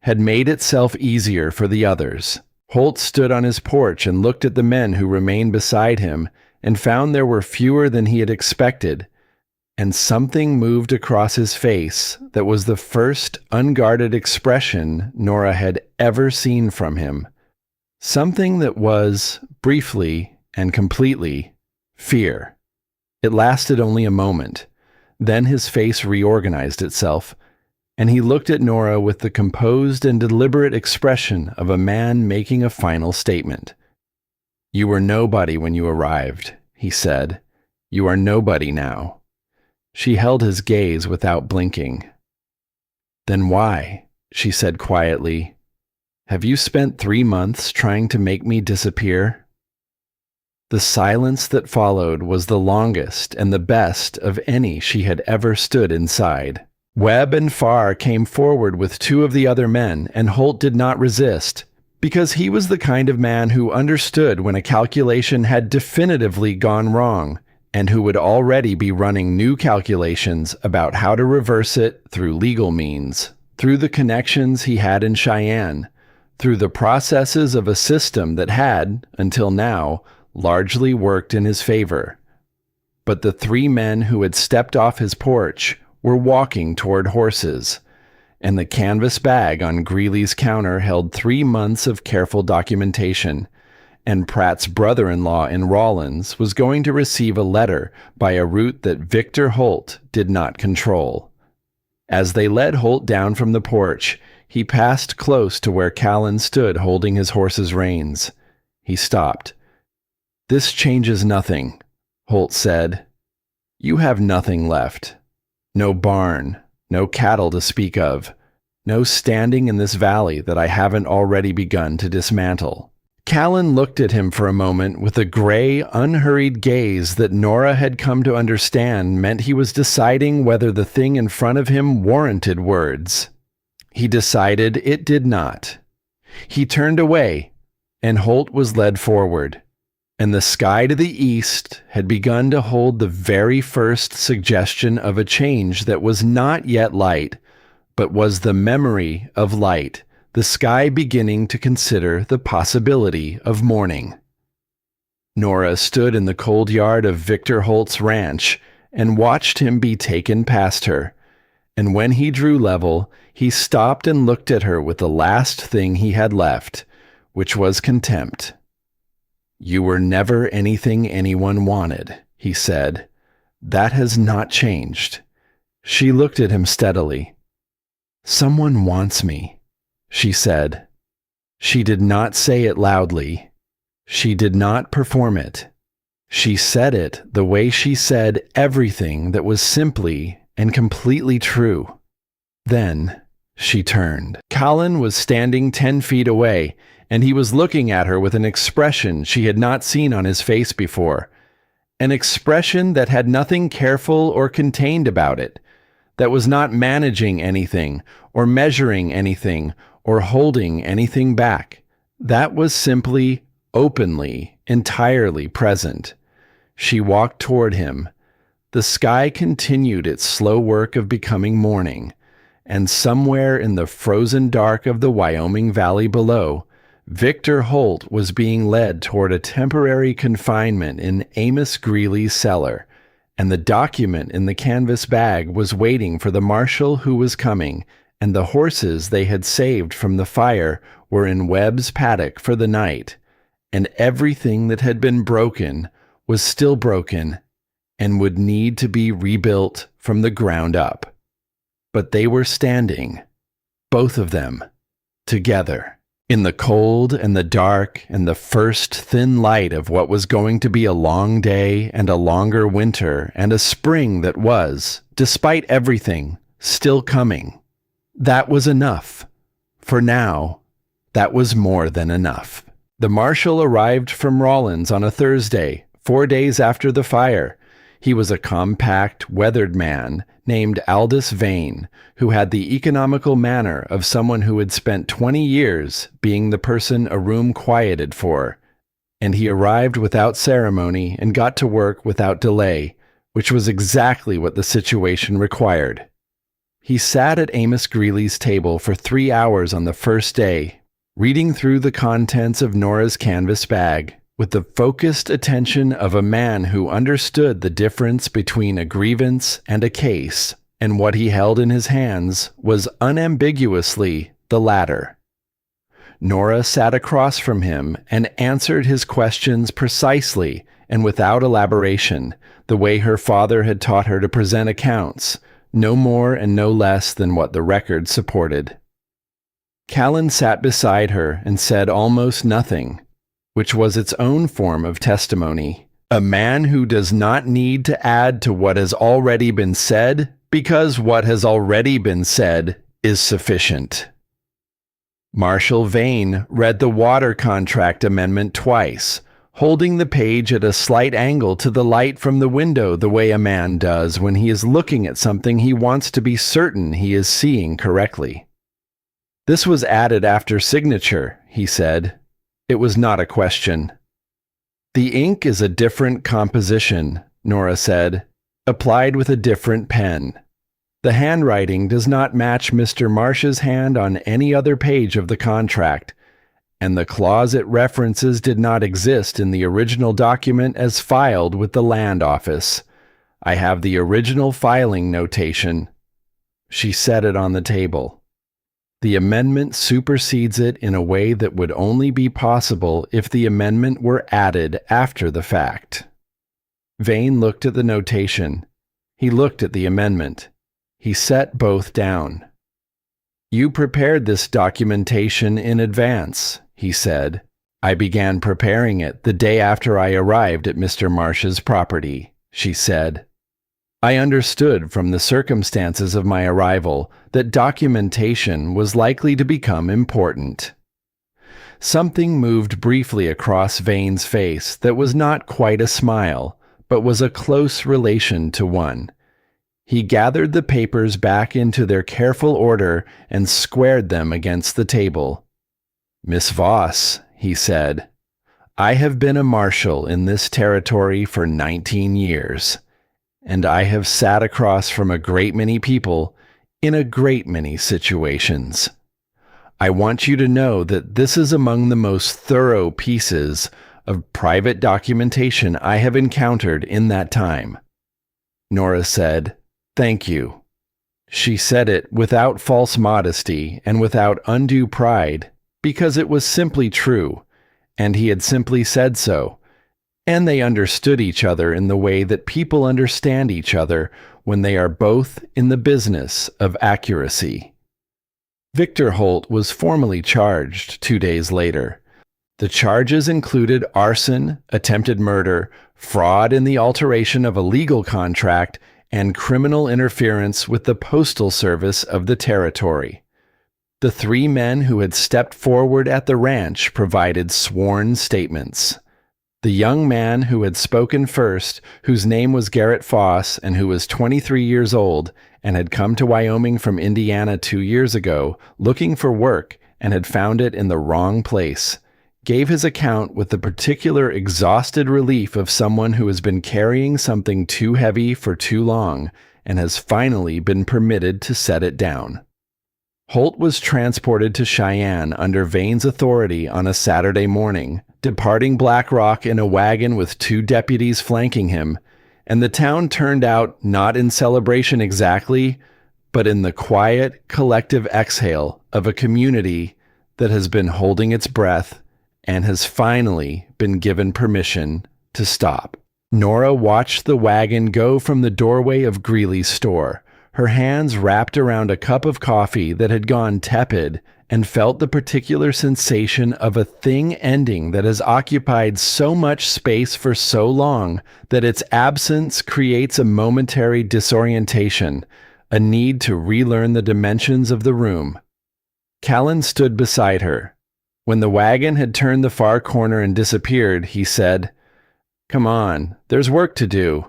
had made itself easier for the others. Holt stood on his porch and looked at the men who remained beside him and found there were fewer than he had expected, and something moved across his face that was the first unguarded expression Nora had ever seen from him. Something that was, briefly and completely, fear. It lasted only a moment. Then his face reorganized itself, and he looked at Nora with the composed and deliberate expression of a man making a final statement. "You were nobody when you arrived," he said. "You are nobody now." She held his gaze without blinking. "Then why?" she said quietly. "Have you spent 3 months trying to make me disappear?" The silence that followed was the longest and the best of any she had ever stood inside. Webb and Farr came forward with two of the other men, and Holt did not resist, because he was the kind of man who understood when a calculation had definitively gone wrong, and who would already be running new calculations about how to reverse it through legal means, through the connections he had in Cheyenne, through the processes of a system that had, until now, largely worked in his favor. But the three men who had stepped off his porch were walking toward horses, and the canvas bag on Greeley's counter held 3 months of careful documentation, and Pratt's brother-in-law in Rawlins was going to receive a letter by a route that Victor Holt did not control. As they led Holt down from the porch, he passed close to where Callan stood holding his horse's reins. He stopped. "This changes nothing," Holt said. "You have nothing left. No barn, no cattle to speak of, no standing in this valley that I haven't already begun to dismantle." Callan looked at him for a moment with a gray, unhurried gaze that Nora had come to understand meant he was deciding whether the thing in front of him warranted words. He decided it did not. He turned away, and Holt was led forward, and the sky to the east had begun to hold the very first suggestion of a change that was not yet light, but was the memory of light, the sky beginning to consider the possibility of morning. Nora stood in the cold yard of Victor Holt's ranch and watched him be taken past her, and when he drew level, he stopped and looked at her with the last thing he had left, which was contempt. "You were never anything anyone wanted," he said. "That has not changed." She looked at him steadily. "Someone wants me," she said. She did not say it loudly. She did not perform it. She said it the way she said everything that was simply and completely true. Then she turned. Callan was standing 10 feet away, and he was looking at her with an expression she had not seen on his face before. An expression that had nothing careful or contained about it, that was not managing anything, or measuring anything, or holding anything back. That was simply, openly, entirely present. She walked toward him. The sky continued its slow work of becoming morning, and somewhere in the frozen dark of the Wyoming valley below, Victor Holt was being led toward a temporary confinement in Amos Greeley's cellar, and the document in the canvas bag was waiting for the marshal who was coming, and the horses they had saved from the fire were in Webb's paddock for the night, and everything that had been broken was still broken and would need to be rebuilt from the ground up. But they were standing, both of them, together, in the cold and the dark and the first thin light of what was going to be a long day and a longer winter and a spring that was, despite everything, still coming. That was enough. For now, that was more than enough. The marshal arrived from Rawlins on a Thursday, 4 days after the fire. He was a compact, weathered man named Aldous Vane, who had the economical manner of someone who had spent 20 years being the person a room quieted for, and he arrived without ceremony and got to work without delay, which was exactly what the situation required. He sat at Amos Greeley's table for 3 hours on the first day, reading through the contents of Nora's canvas bag, with the focused attention of a man who understood the difference between a grievance and a case, and what he held in his hands was unambiguously the latter. Nora sat across from him and answered his questions precisely and without elaboration, the way her father had taught her to present accounts, no more and no less than what the record supported. Callan sat beside her and said almost nothing, which was its own form of testimony. A man who does not need to add to what has already been said, because what has already been said is sufficient. Marshal Vane read the water contract amendment twice, holding the page at a slight angle to the light from the window the way a man does when he is looking at something he wants to be certain he is seeing correctly. "This was added after signature," he said. It was not a question. "The ink is a different composition," Nora said, "applied with a different pen. The handwriting does not match Mr. Marsh's hand on any other page of the contract, and the clause it references did not exist in the original document as filed with the land office. I have the original filing notation." She set it on the table. "The amendment supersedes it in a way that would only be possible if the amendment were added after the fact." Vane looked at the notation. He looked at the amendment. He set both down. "You prepared this documentation in advance," he said. "I began preparing it the day after I arrived at Mr. Marsh's property," she said. "I understood from the circumstances of my arrival that documentation was likely to become important." Something moved briefly across Vane's face that was not quite a smile, but was a close relation to one. He gathered the papers back into their careful order and squared them against the table. "Miss Voss," he said, "I have been a marshal in this territory for 19 years, and I have sat across from a great many people in a great many situations. I want you to know that this is among the most thorough pieces of private documentation I have encountered in that time." Nora said, "Thank you." She said it without false modesty and without undue pride, because it was simply true, and he had simply said so, and they understood each other in the way that people understand each other when they are both in the business of accuracy. Victor Holt was formally charged 2 days later. The charges included arson, attempted murder, fraud in the alteration of a legal contract, and criminal interference with the postal service of the territory. The 3 men who had stepped forward at the ranch provided sworn statements. The young man who had spoken first, whose name was Garrett Foss and who was 23 years old and had come to Wyoming from Indiana 2 years ago looking for work and had found it in the wrong place, gave his account with the particular exhausted relief of someone who has been carrying something too heavy for too long and has finally been permitted to set it down. Holt was transported to Cheyenne under Vane's authority on a Saturday morning, departing Black Rock in a wagon with 2 deputies flanking him, and the town turned out not in celebration exactly, but in the quiet, collective exhale of a community that has been holding its breath and has finally been given permission to stop. Nora watched the wagon go from the doorway of Greeley's store, her hands wrapped around a cup of coffee that had gone tepid, and felt the particular sensation of a thing ending that has occupied so much space for so long that its absence creates a momentary disorientation, a need to relearn the dimensions of the room. Callan stood beside her. When the wagon had turned the far corner and disappeared, he said, "Come on, there's work to do."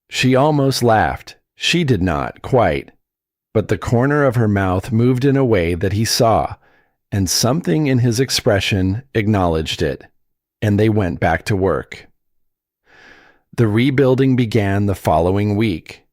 She almost laughed. She did not, quite. But the corner of her mouth moved in a way that he saw, and something in his expression acknowledged it, and they went back to work. The rebuilding began the following week.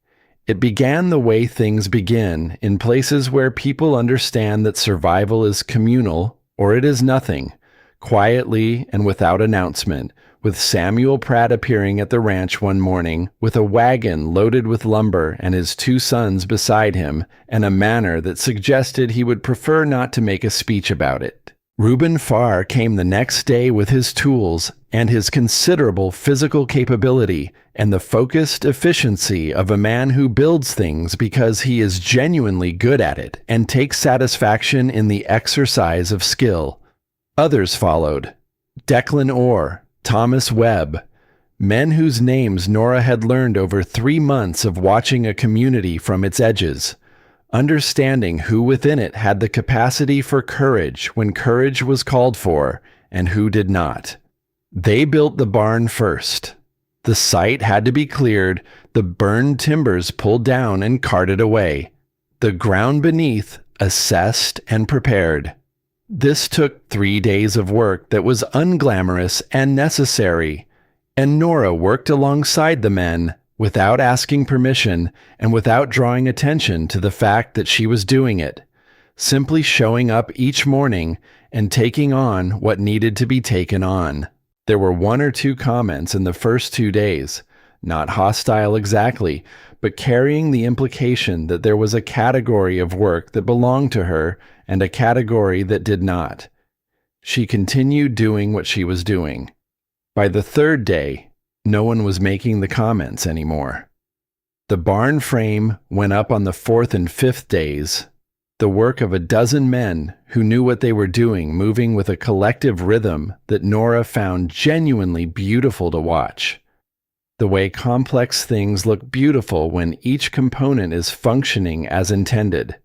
It began the way things begin, in places where people understand that survival is communal, or it is nothing, quietly and without announcement, with Samuel Pratt appearing at the ranch one morning with a wagon loaded with lumber and his 2 sons beside him, and a manner that suggested he would prefer not to make a speech about it. Reuben Farr came the next day with his tools and his considerable physical capability and the focused efficiency of a man who builds things because he is genuinely good at it and takes satisfaction in the exercise of skill. Others followed. Declan Orr, Thomas Webb, men whose names Nora had learned over 3 months of watching a community from its edges, understanding who within it had the capacity for courage when courage was called for, and who did not. They built the barn first. The site had to be cleared, the burned timbers pulled down and carted away, the ground beneath assessed and prepared. This took 3 days of work that was unglamorous and necessary, and Nora worked alongside the men without asking permission and without drawing attention to the fact that she was doing it, simply showing up each morning and taking on what needed to be taken on. There were 1 or 2 comments in the first 2 days, not hostile exactly, but carrying the implication that there was a category of work that belonged to her and a category that did not. She continued doing what she was doing. By the 3rd day, no one was making the comments anymore. The barn frame went up on the 4th and 5th days, the work of a dozen men who knew what they were doing, moving with a collective rhythm that Nora found genuinely beautiful to watch. The way complex things look beautiful when each component is functioning as intended.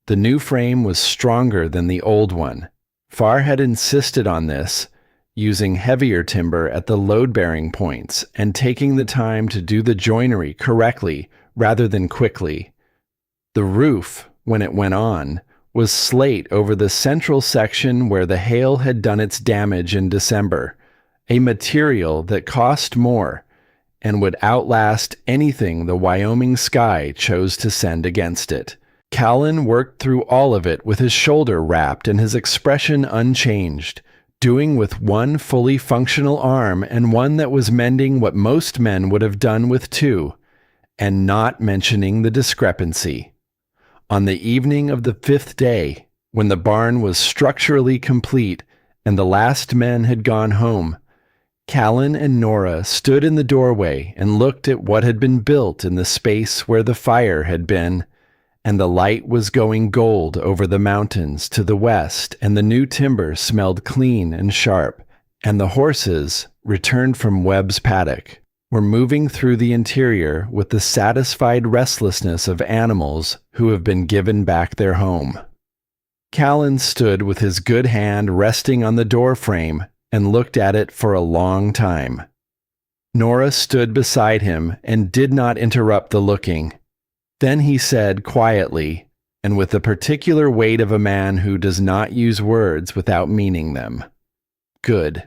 The new frame was stronger than the old one. Farr had insisted on this, using heavier timber at the load-bearing points and taking the time to do the joinery correctly rather than quickly. The roof, when it went on, was slate over the central section where the hail had done its damage in December, a material that cost more and would outlast anything the Wyoming sky chose to send against it. Callan worked through all of it with his shoulder wrapped and his expression unchanged, doing with one fully functional arm and one that was mending what most men would have done with 2, and not mentioning the discrepancy. On the evening of the 5th day, when the barn was structurally complete and the last men had gone home, Callan and Nora stood in the doorway and looked at what had been built in the space where the fire had been, and the light was going gold over the mountains to the west, and the new timber smelled clean and sharp, and the horses, returned from Webb's paddock, were moving through the interior with the satisfied restlessness of animals who have been given back their home. Callan stood with his good hand resting on the door frame and looked at it for a long time. Nora stood beside him and did not interrupt the looking. Then he said quietly, and with the particular weight of a man who does not use words without meaning them, "Good."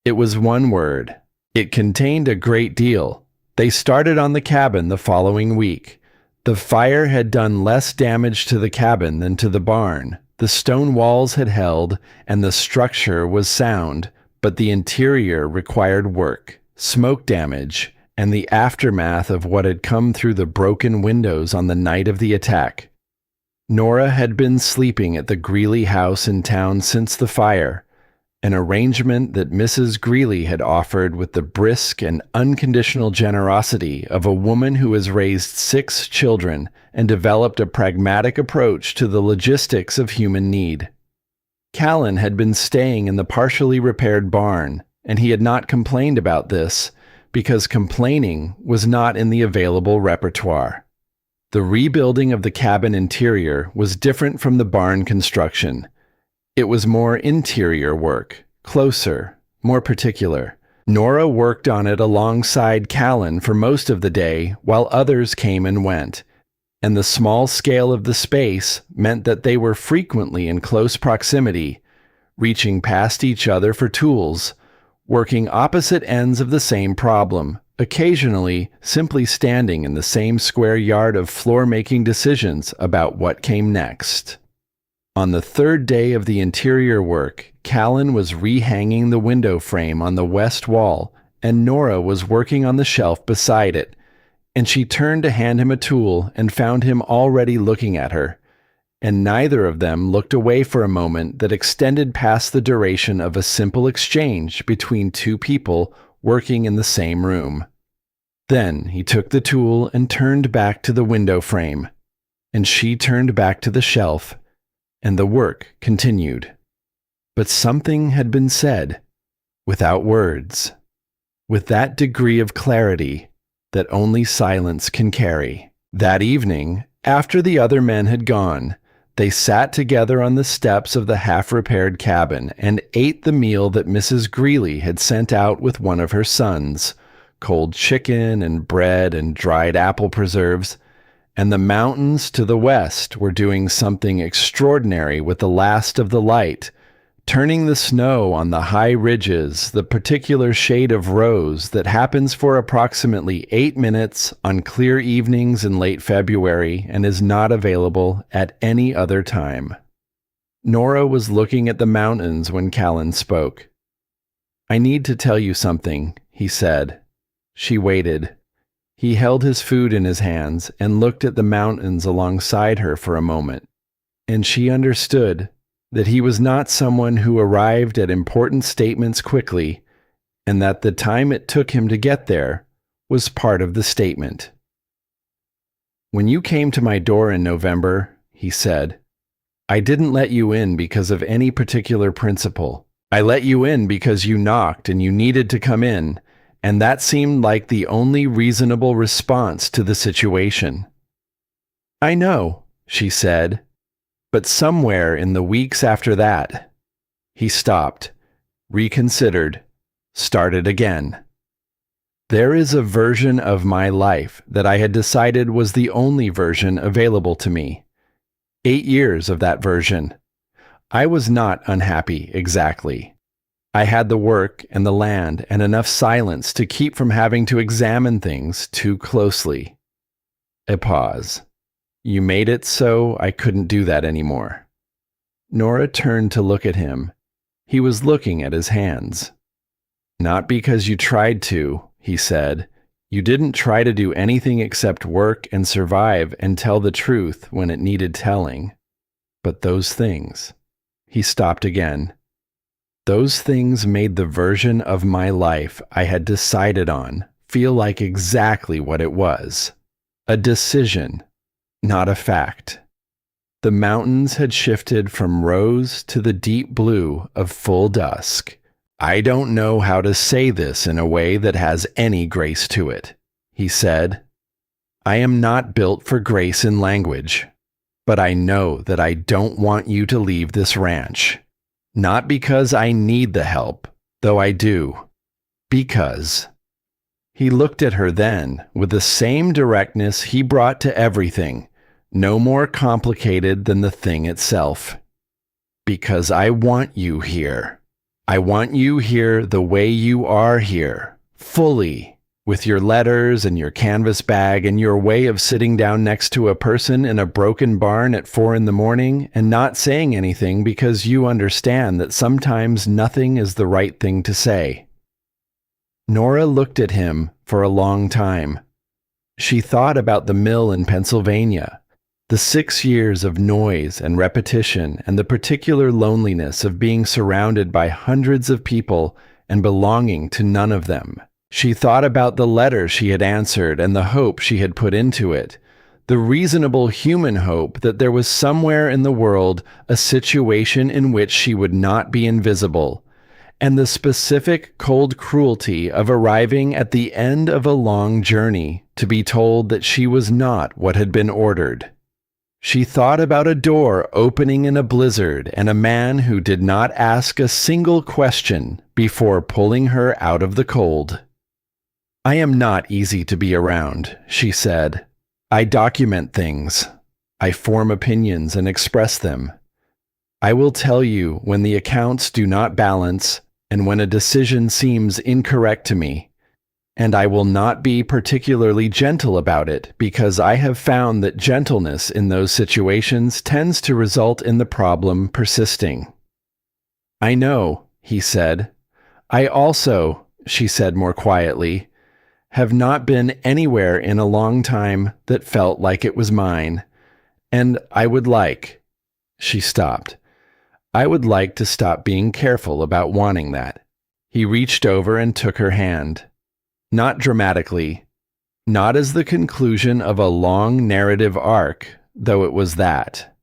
It was one word. It contained a great deal. They started on the cabin the following week. The fire had done less damage to the cabin than to the barn. The stone walls had held, and the structure was sound, but the interior required work, smoke damage, and the aftermath of what had come through the broken windows on the night of the attack. Nora had been sleeping at the Greeley house in town since the fire, an arrangement that Mrs. Greeley had offered with the brisk and unconditional generosity of a woman who has raised 6 children and developed a pragmatic approach to the logistics of human need. Callan had been staying in the partially repaired barn, and he had not complained about this, because complaining was not in the available repertoire. The rebuilding of the cabin interior was different from the barn construction. It was more interior work, closer, more particular. Nora worked on it alongside Callan for most of the day while others came and went, and the small scale of the space meant that they were frequently in close proximity, reaching past each other for tools, working opposite ends of the same problem, occasionally simply standing in the same square yard of floor-making decisions about what came next. On the 3rd day of the interior work, Callan was rehanging the window frame on the west wall, and Nora was working on the shelf beside it, and she turned to hand him a tool and found him already looking at her, and neither of them looked away for a moment that extended past the duration of a simple exchange between 2 people working in the same room. Then he took the tool and turned back to the window frame, and she turned back to the shelf, and the work continued. But something had been said, without words, with that degree of clarity that only silence can carry. That evening, after the other men had gone, They sat together on the steps of the half-repaired cabin and ate the meal that Mrs. Greeley had sent out with one of her sons, cold chicken and bread and dried apple preserves, and the mountains to the west were doing something extraordinary with the last of the light, turning the snow on the high ridges the particular shade of rose that happens for approximately 8 minutes on clear evenings in late February and is not available at any other time. Nora was looking at the mountains when Callan spoke. "I need to tell you something," he said. She waited. He held his food in his hands and looked at the mountains alongside her for a moment, and she understood that he was not someone who arrived at important statements quickly, and that the time it took him to get there was part of the statement. "When you came to my door in November," he said, "I didn't let you in because of any particular principle. I let you in because you knocked and you needed to come in, and that seemed like the only reasonable response to the situation." "I know," she said, "but somewhere in the weeks after that," he stopped, reconsidered, started again. "There is a version of my life that I had decided was the only version available to me. 8 years of that version. I was not unhappy exactly. I had the work and the land and enough silence to keep from having to examine things too closely." A pause. "You made it so I couldn't do that anymore." Nora turned to look at him. He was looking at his hands. "Not because you tried to," he said. "You didn't try to do anything except work and survive and tell the truth when it needed telling. But those things." He stopped again. "Those things made the version of my life I had decided on feel like exactly what it was. A decision, not a fact. The mountains had shifted from rose to the deep blue of full dusk. I don't know how to say this in a way that has any grace to it," he said. "I am not built for grace in language, but I know that I don't want you to leave this ranch. Not because I need the help, though I do. Because—" He looked at her then with the same directness he brought to everything, no more complicated than the thing itself. "Because I want you here. I want you here the way you are here, fully, with your letters and your canvas bag and your way of sitting down next to a person in a broken barn at 4 a.m. and not saying anything because you understand that sometimes nothing is the right thing to say." Nora looked at him for a long time. She thought about the mill in Pennsylvania, the 6 years of noise and repetition, and the particular loneliness of being surrounded by hundreds of people and belonging to none of them. She thought about the letter she had answered and the hope she had put into it, the reasonable human hope that there was somewhere in the world a situation in which she would not be invisible, and the specific cold cruelty of arriving at the end of a long journey to be told that she was not what had been ordered. She thought about a door opening in a blizzard and a man who did not ask a single question before pulling her out of the cold. "I am not easy to be around," she said. "I document things. I form opinions and express them. I will tell you when the accounts do not balance and when a decision seems incorrect to me, and I will not be particularly gentle about it because I have found that gentleness in those situations tends to result in the problem persisting." "I know," he said. "I also," she said more quietly, "have not been anywhere in a long time that felt like it was mine. And I would like—" She stopped. "I would like to stop being careful about wanting that." He reached over and took her hand. Not dramatically, not as the conclusion of a long narrative arc, though it was that.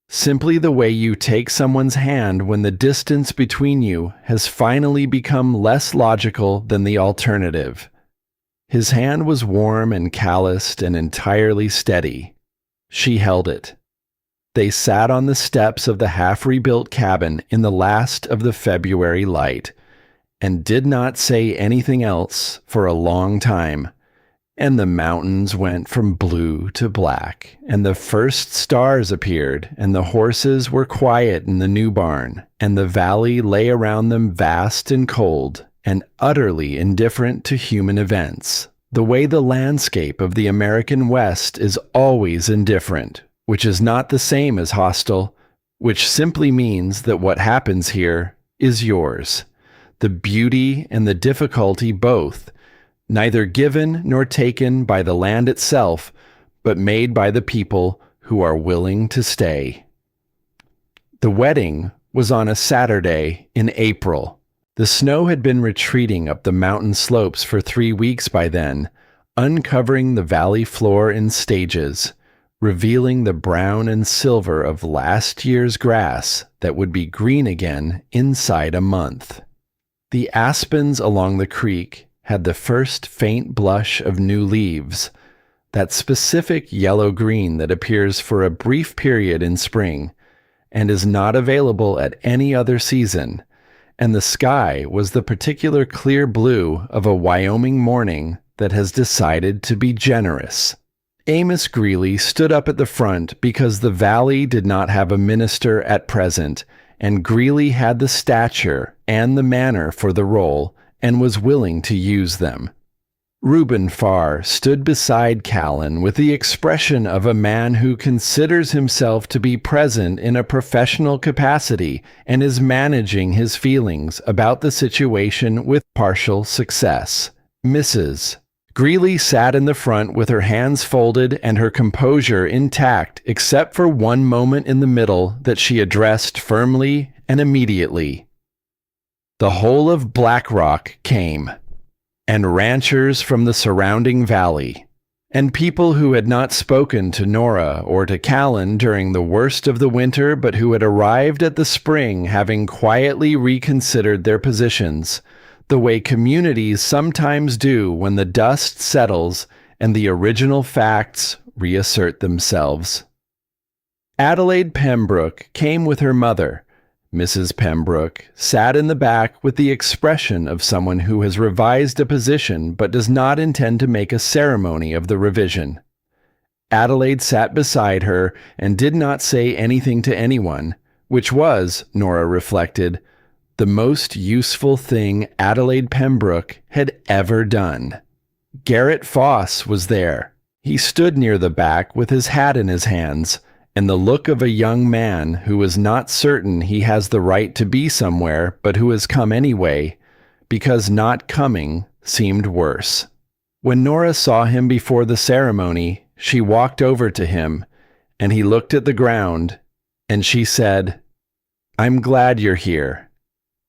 Simply the way you take someone's hand when the distance between you has finally become less logical than the alternative. His hand was warm and calloused and entirely steady. She held it. They sat on the steps of the half-rebuilt cabin in the last of the February light, and did not say anything else for a long time. And the mountains went from blue to black, and the first stars appeared, and the horses were quiet in the new barn, and the valley lay around them vast and cold, and utterly indifferent to human events, the way the landscape of the American West is always indifferent, which is not the same as hostile, which simply means that what happens here is yours. The beauty and the difficulty both, neither given nor taken by the land itself, but made by the people who are willing to stay. The wedding was on a Saturday in April. The snow had been retreating up the mountain slopes for 3 weeks by then, uncovering the valley floor in stages, revealing the brown and silver of last year's grass that would be green again inside a month. The aspens along the creek had the first faint blush of new leaves, that specific yellow-green that appears for a brief period in spring and is not available at any other season, and the sky was the particular clear blue of a Wyoming morning that has decided to be generous. Amos Greeley stood up at the front because the valley did not have a minister at present, and Greeley had the stature and the manner for the role, and was willing to use them. Reuben Farr stood beside Callan with the expression of a man who considers himself to be present in a professional capacity and is managing his feelings about the situation with partial success. Mrs. Greeley sat in the front with her hands folded and her composure intact except for one moment in the middle that she addressed firmly and immediately. The whole of Black Rock came, and ranchers from the surrounding valley, and people who had not spoken to Nora or to Callan during the worst of the winter but who had arrived at the spring having quietly reconsidered their positions, the way communities sometimes do when the dust settles and the original facts reassert themselves. Adelaide Pembroke came with her mother. Mrs. Pembroke sat in the back with the expression of someone who has revised a position but does not intend to make a ceremony of the revision. Adelaide sat beside her and did not say anything to anyone, which was, Nora reflected, the most useful thing Adelaide Pembroke had ever done. Garrett Foss was there. He stood near the back with his hat in his hands, and the look of a young man who is not certain he has the right to be somewhere but who has come anyway, because not coming seemed worse. When Nora saw him before the ceremony, she walked over to him, and he looked at the ground, and she said, "I'm glad you're here."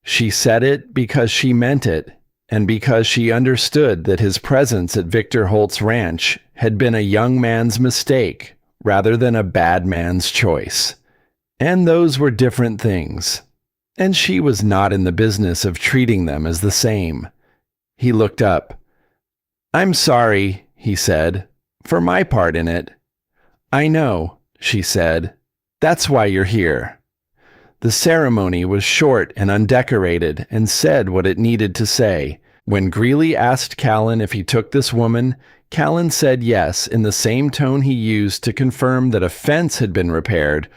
She said it because she meant it, and because she understood that his presence at Victor Holt's ranch had been a young man's mistake rather than a bad man's choice. And those were different things. And she was not in the business of treating them as the same. He looked up. "I'm sorry," he said, "for my part in it." "I know," she said. "That's why you're here." The ceremony was short and undecorated and said what it needed to say. When Greeley asked Callan if he took this woman, Callan said yes in the same tone he used to confirm that a fence had been repaired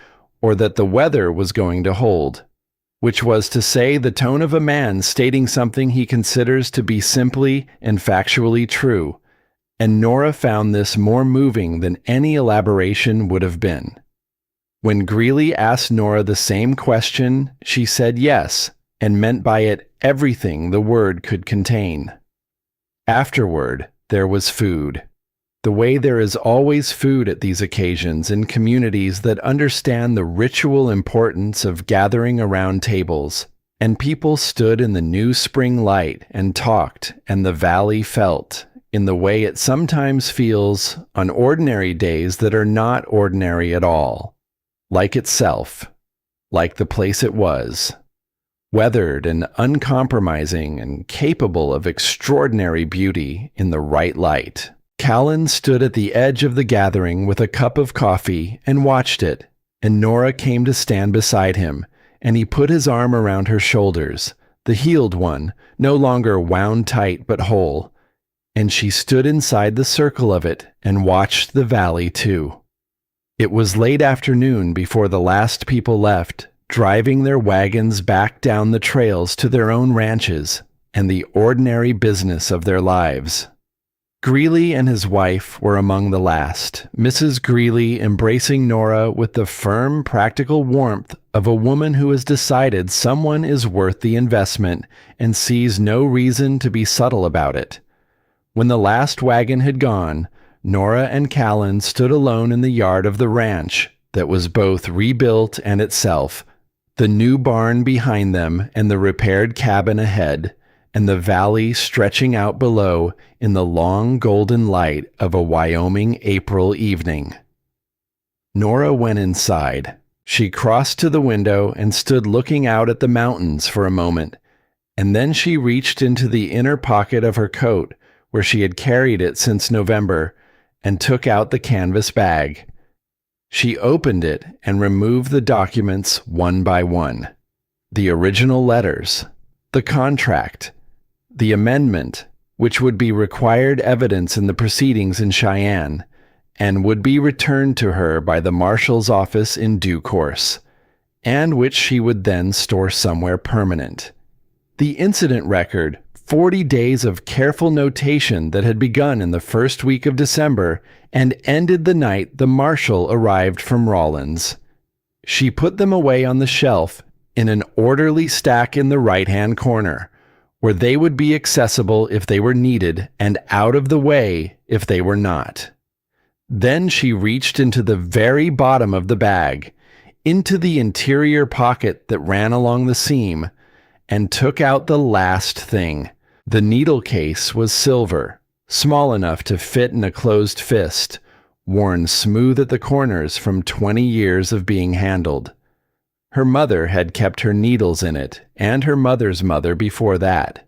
or that the weather was going to hold, which was to say the tone of a man stating something he considers to be simply and factually true, and Nora found this more moving than any elaboration would have been. When Greeley asked Nora the same question, she said yes, and meant by it everything the word could contain. Afterward, there was food. The way there is always food at these occasions in communities that understand the ritual importance of gathering around tables, and people stood in the new spring light and talked, and the valley felt, in the way it sometimes feels on ordinary days that are not ordinary at all, like itself, like the place it was, weathered and uncompromising and capable of extraordinary beauty in the right light. Callan stood at the edge of the gathering with a cup of coffee and watched it, and Nora came to stand beside him, and he put his arm around her shoulders, the healed one, no longer wound tight but whole, and she stood inside the circle of it and watched the valley too. It was late afternoon before the last people left, driving their wagons back down the trails to their own ranches and the ordinary business of their lives. Greeley and his wife were among the last, Mrs. Greeley embracing Nora with the firm, practical warmth of a woman who has decided someone is worth the investment and sees no reason to be subtle about it. When the last wagon had gone, Nora and Callan stood alone in the yard of the ranch that was both rebuilt and itself, the new barn behind them and the repaired cabin ahead, and the valley stretching out below in the long golden light of a Wyoming April evening. Nora went inside. She crossed to the window and stood looking out at the mountains for a moment, and then she reached into the inner pocket of her coat, where she had carried it since November, and took out the canvas bag. She opened it and removed the documents one by one. The original letters, the contract, the amendment, which would be required evidence in the proceedings in Cheyenne, and would be returned to her by the marshal's office in due course, and which she would then store somewhere permanent. The incident record, 40 days of careful notation that had begun in the first week of December and ended the night the marshal arrived from Rawlins. She put them away on the shelf in an orderly stack in the right-hand corner, where they would be accessible if they were needed and out of the way if they were not. Then she reached into the very bottom of the bag, into the interior pocket that ran along the seam, and took out the last thing. The needle case was silver, small enough to fit in a closed fist, worn smooth at the corners from 20 years of being handled. Her mother had kept her needles in it, and her mother's mother before that.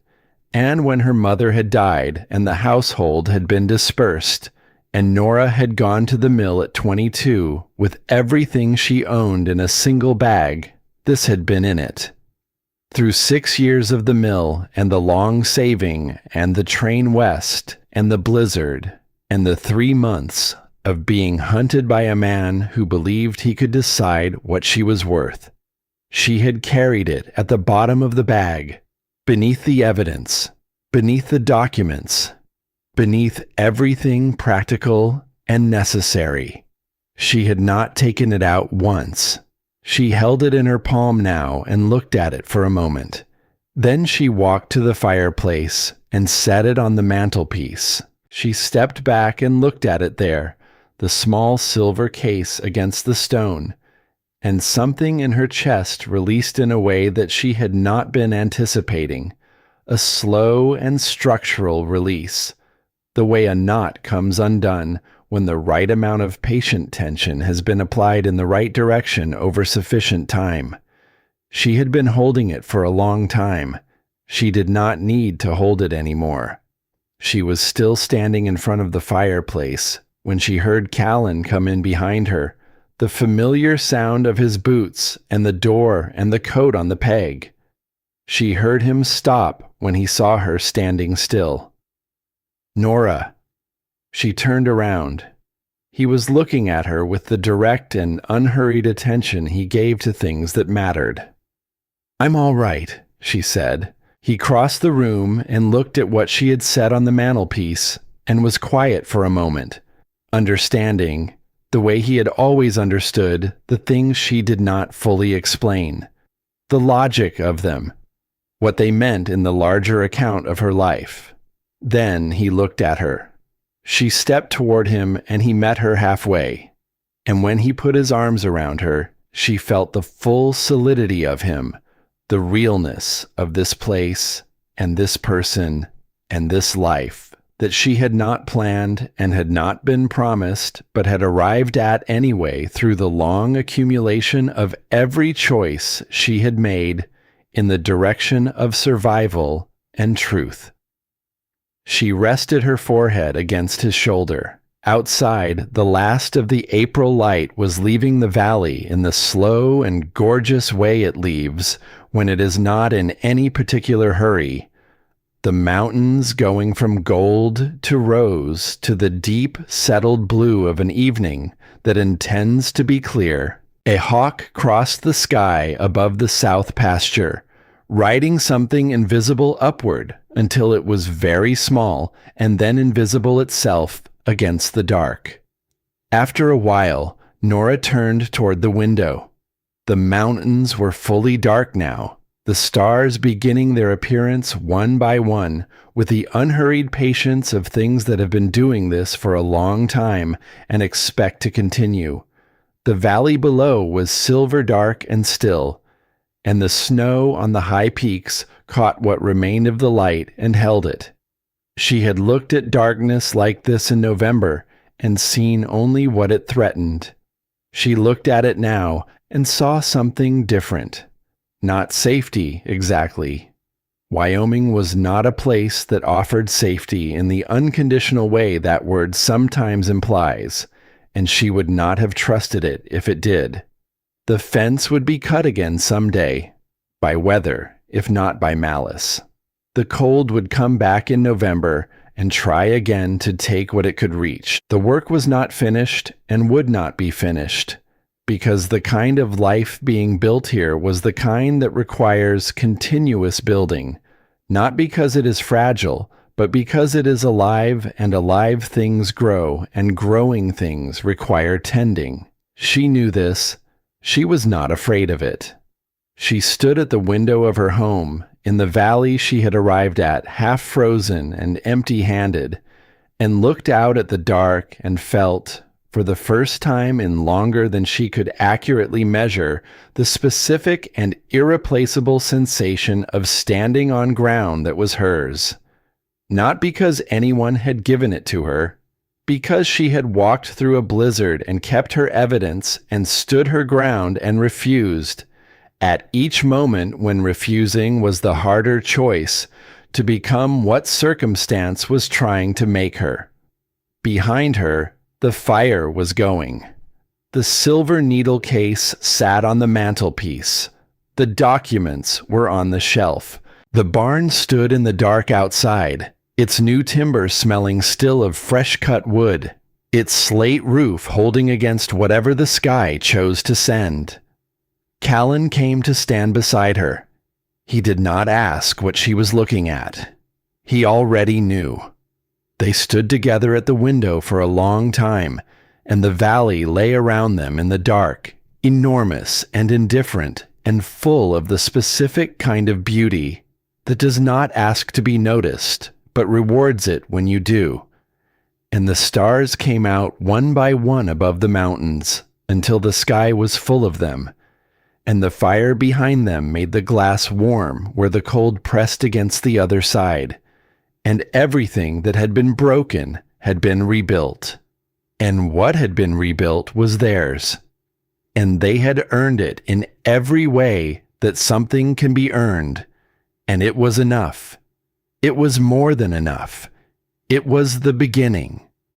And when her mother had died and the household had been dispersed, and Nora had gone to the mill at 22 with everything she owned in a single bag, this had been in it. Through 6 years of the mill and the long saving and the train west and the blizzard and the 3 months of being hunted by a man who believed he could decide what she was worth, she had carried it at the bottom of the bag, beneath the evidence, beneath the documents, beneath everything practical and necessary. She had not taken it out once. She held it in her palm now and looked at it for a moment. Then she walked to the fireplace and set it on the mantelpiece. She stepped back and looked at it there, the small silver case against the stone, and something in her chest released in a way that she had not been anticipating, a slow and structural release, the way a knot comes undone when the right amount of patient tension has been applied in the right direction over sufficient time. She had been holding it for a long time. She did not need to hold it anymore. She was still standing in front of the fireplace when she heard Callan come in behind her, the familiar sound of his boots and the door and the coat on the peg. She heard him stop when he saw her standing still. "Nora." She turned around. He was looking at her with the direct and unhurried attention he gave to things that mattered. "I'm all right," she said. He crossed the room and looked at what she had set on the mantelpiece and was quiet for a moment, understanding, the way he had always understood, the things she did not fully explain, the logic of them, what they meant in the larger account of her life. Then he looked at her. She stepped toward him and he met her halfway, and when he put his arms around her, she felt the full solidity of him, the realness of this place and this person and this life that she had not planned and had not been promised, but had arrived at anyway through the long accumulation of every choice she had made in the direction of survival and truth. She rested her forehead against his shoulder. Outside, the last of the April light was leaving the valley in the slow and gorgeous way it leaves when it is not in any particular hurry. The mountains going from gold to rose to the deep, settled blue of an evening that intends to be clear. A hawk crossed the sky above the south pasture, riding something invisible upward until it was very small and then invisible itself against the dark. After a while, Nora turned toward the window. The mountains were fully dark now, the stars beginning their appearance one by one, with the unhurried patience of things that have been doing this for a long time and expect to continue. The valley below was silver dark and still, and the snow on the high peaks caught what remained of the light and held it. She had looked at darkness like this in November and seen only what it threatened. She looked at it now and saw something different. Not safety, exactly. Wyoming was not a place that offered safety in the unconditional way that word sometimes implies, and she would not have trusted it if it did. The fence would be cut again someday, by weather, if not by malice. The cold would come back in November and try again to take what it could reach. The work was not finished and would not be finished, because the kind of life being built here was the kind that requires continuous building, not because it is fragile, but because it is alive, and alive things grow, and growing things require tending. She knew this. She was not afraid of it. She stood at the window of her home, in the valley she had arrived at, half frozen and empty-handed, and looked out at the dark and felt, for the first time in longer than she could accurately measure, the specific and irreplaceable sensation of standing on ground that was hers. Not because anyone had given it to her, because she had walked through a blizzard and kept her evidence and stood her ground and refused, at each moment when refusing was the harder choice, to become what circumstance was trying to make her. Behind her, the fire was going. The silver needle case sat on the mantelpiece. The documents were on the shelf. The barn stood in the dark outside, its new timber smelling still of fresh-cut wood, its slate roof holding against whatever the sky chose to send. Callan came to stand beside her. He did not ask what she was looking at. He already knew. They stood together at the window for a long time, and the valley lay around them in the dark, enormous and indifferent, and full of the specific kind of beauty that does not ask to be noticed, but rewards it when you do. And the stars came out one by one above the mountains, until the sky was full of them, and the fire behind them made the glass warm where the cold pressed against the other side, and everything that had been broken had been rebuilt. And what had been rebuilt was theirs, and they had earned it in every way that something can be earned, and it was enough. It was more than enough. It was the beginning.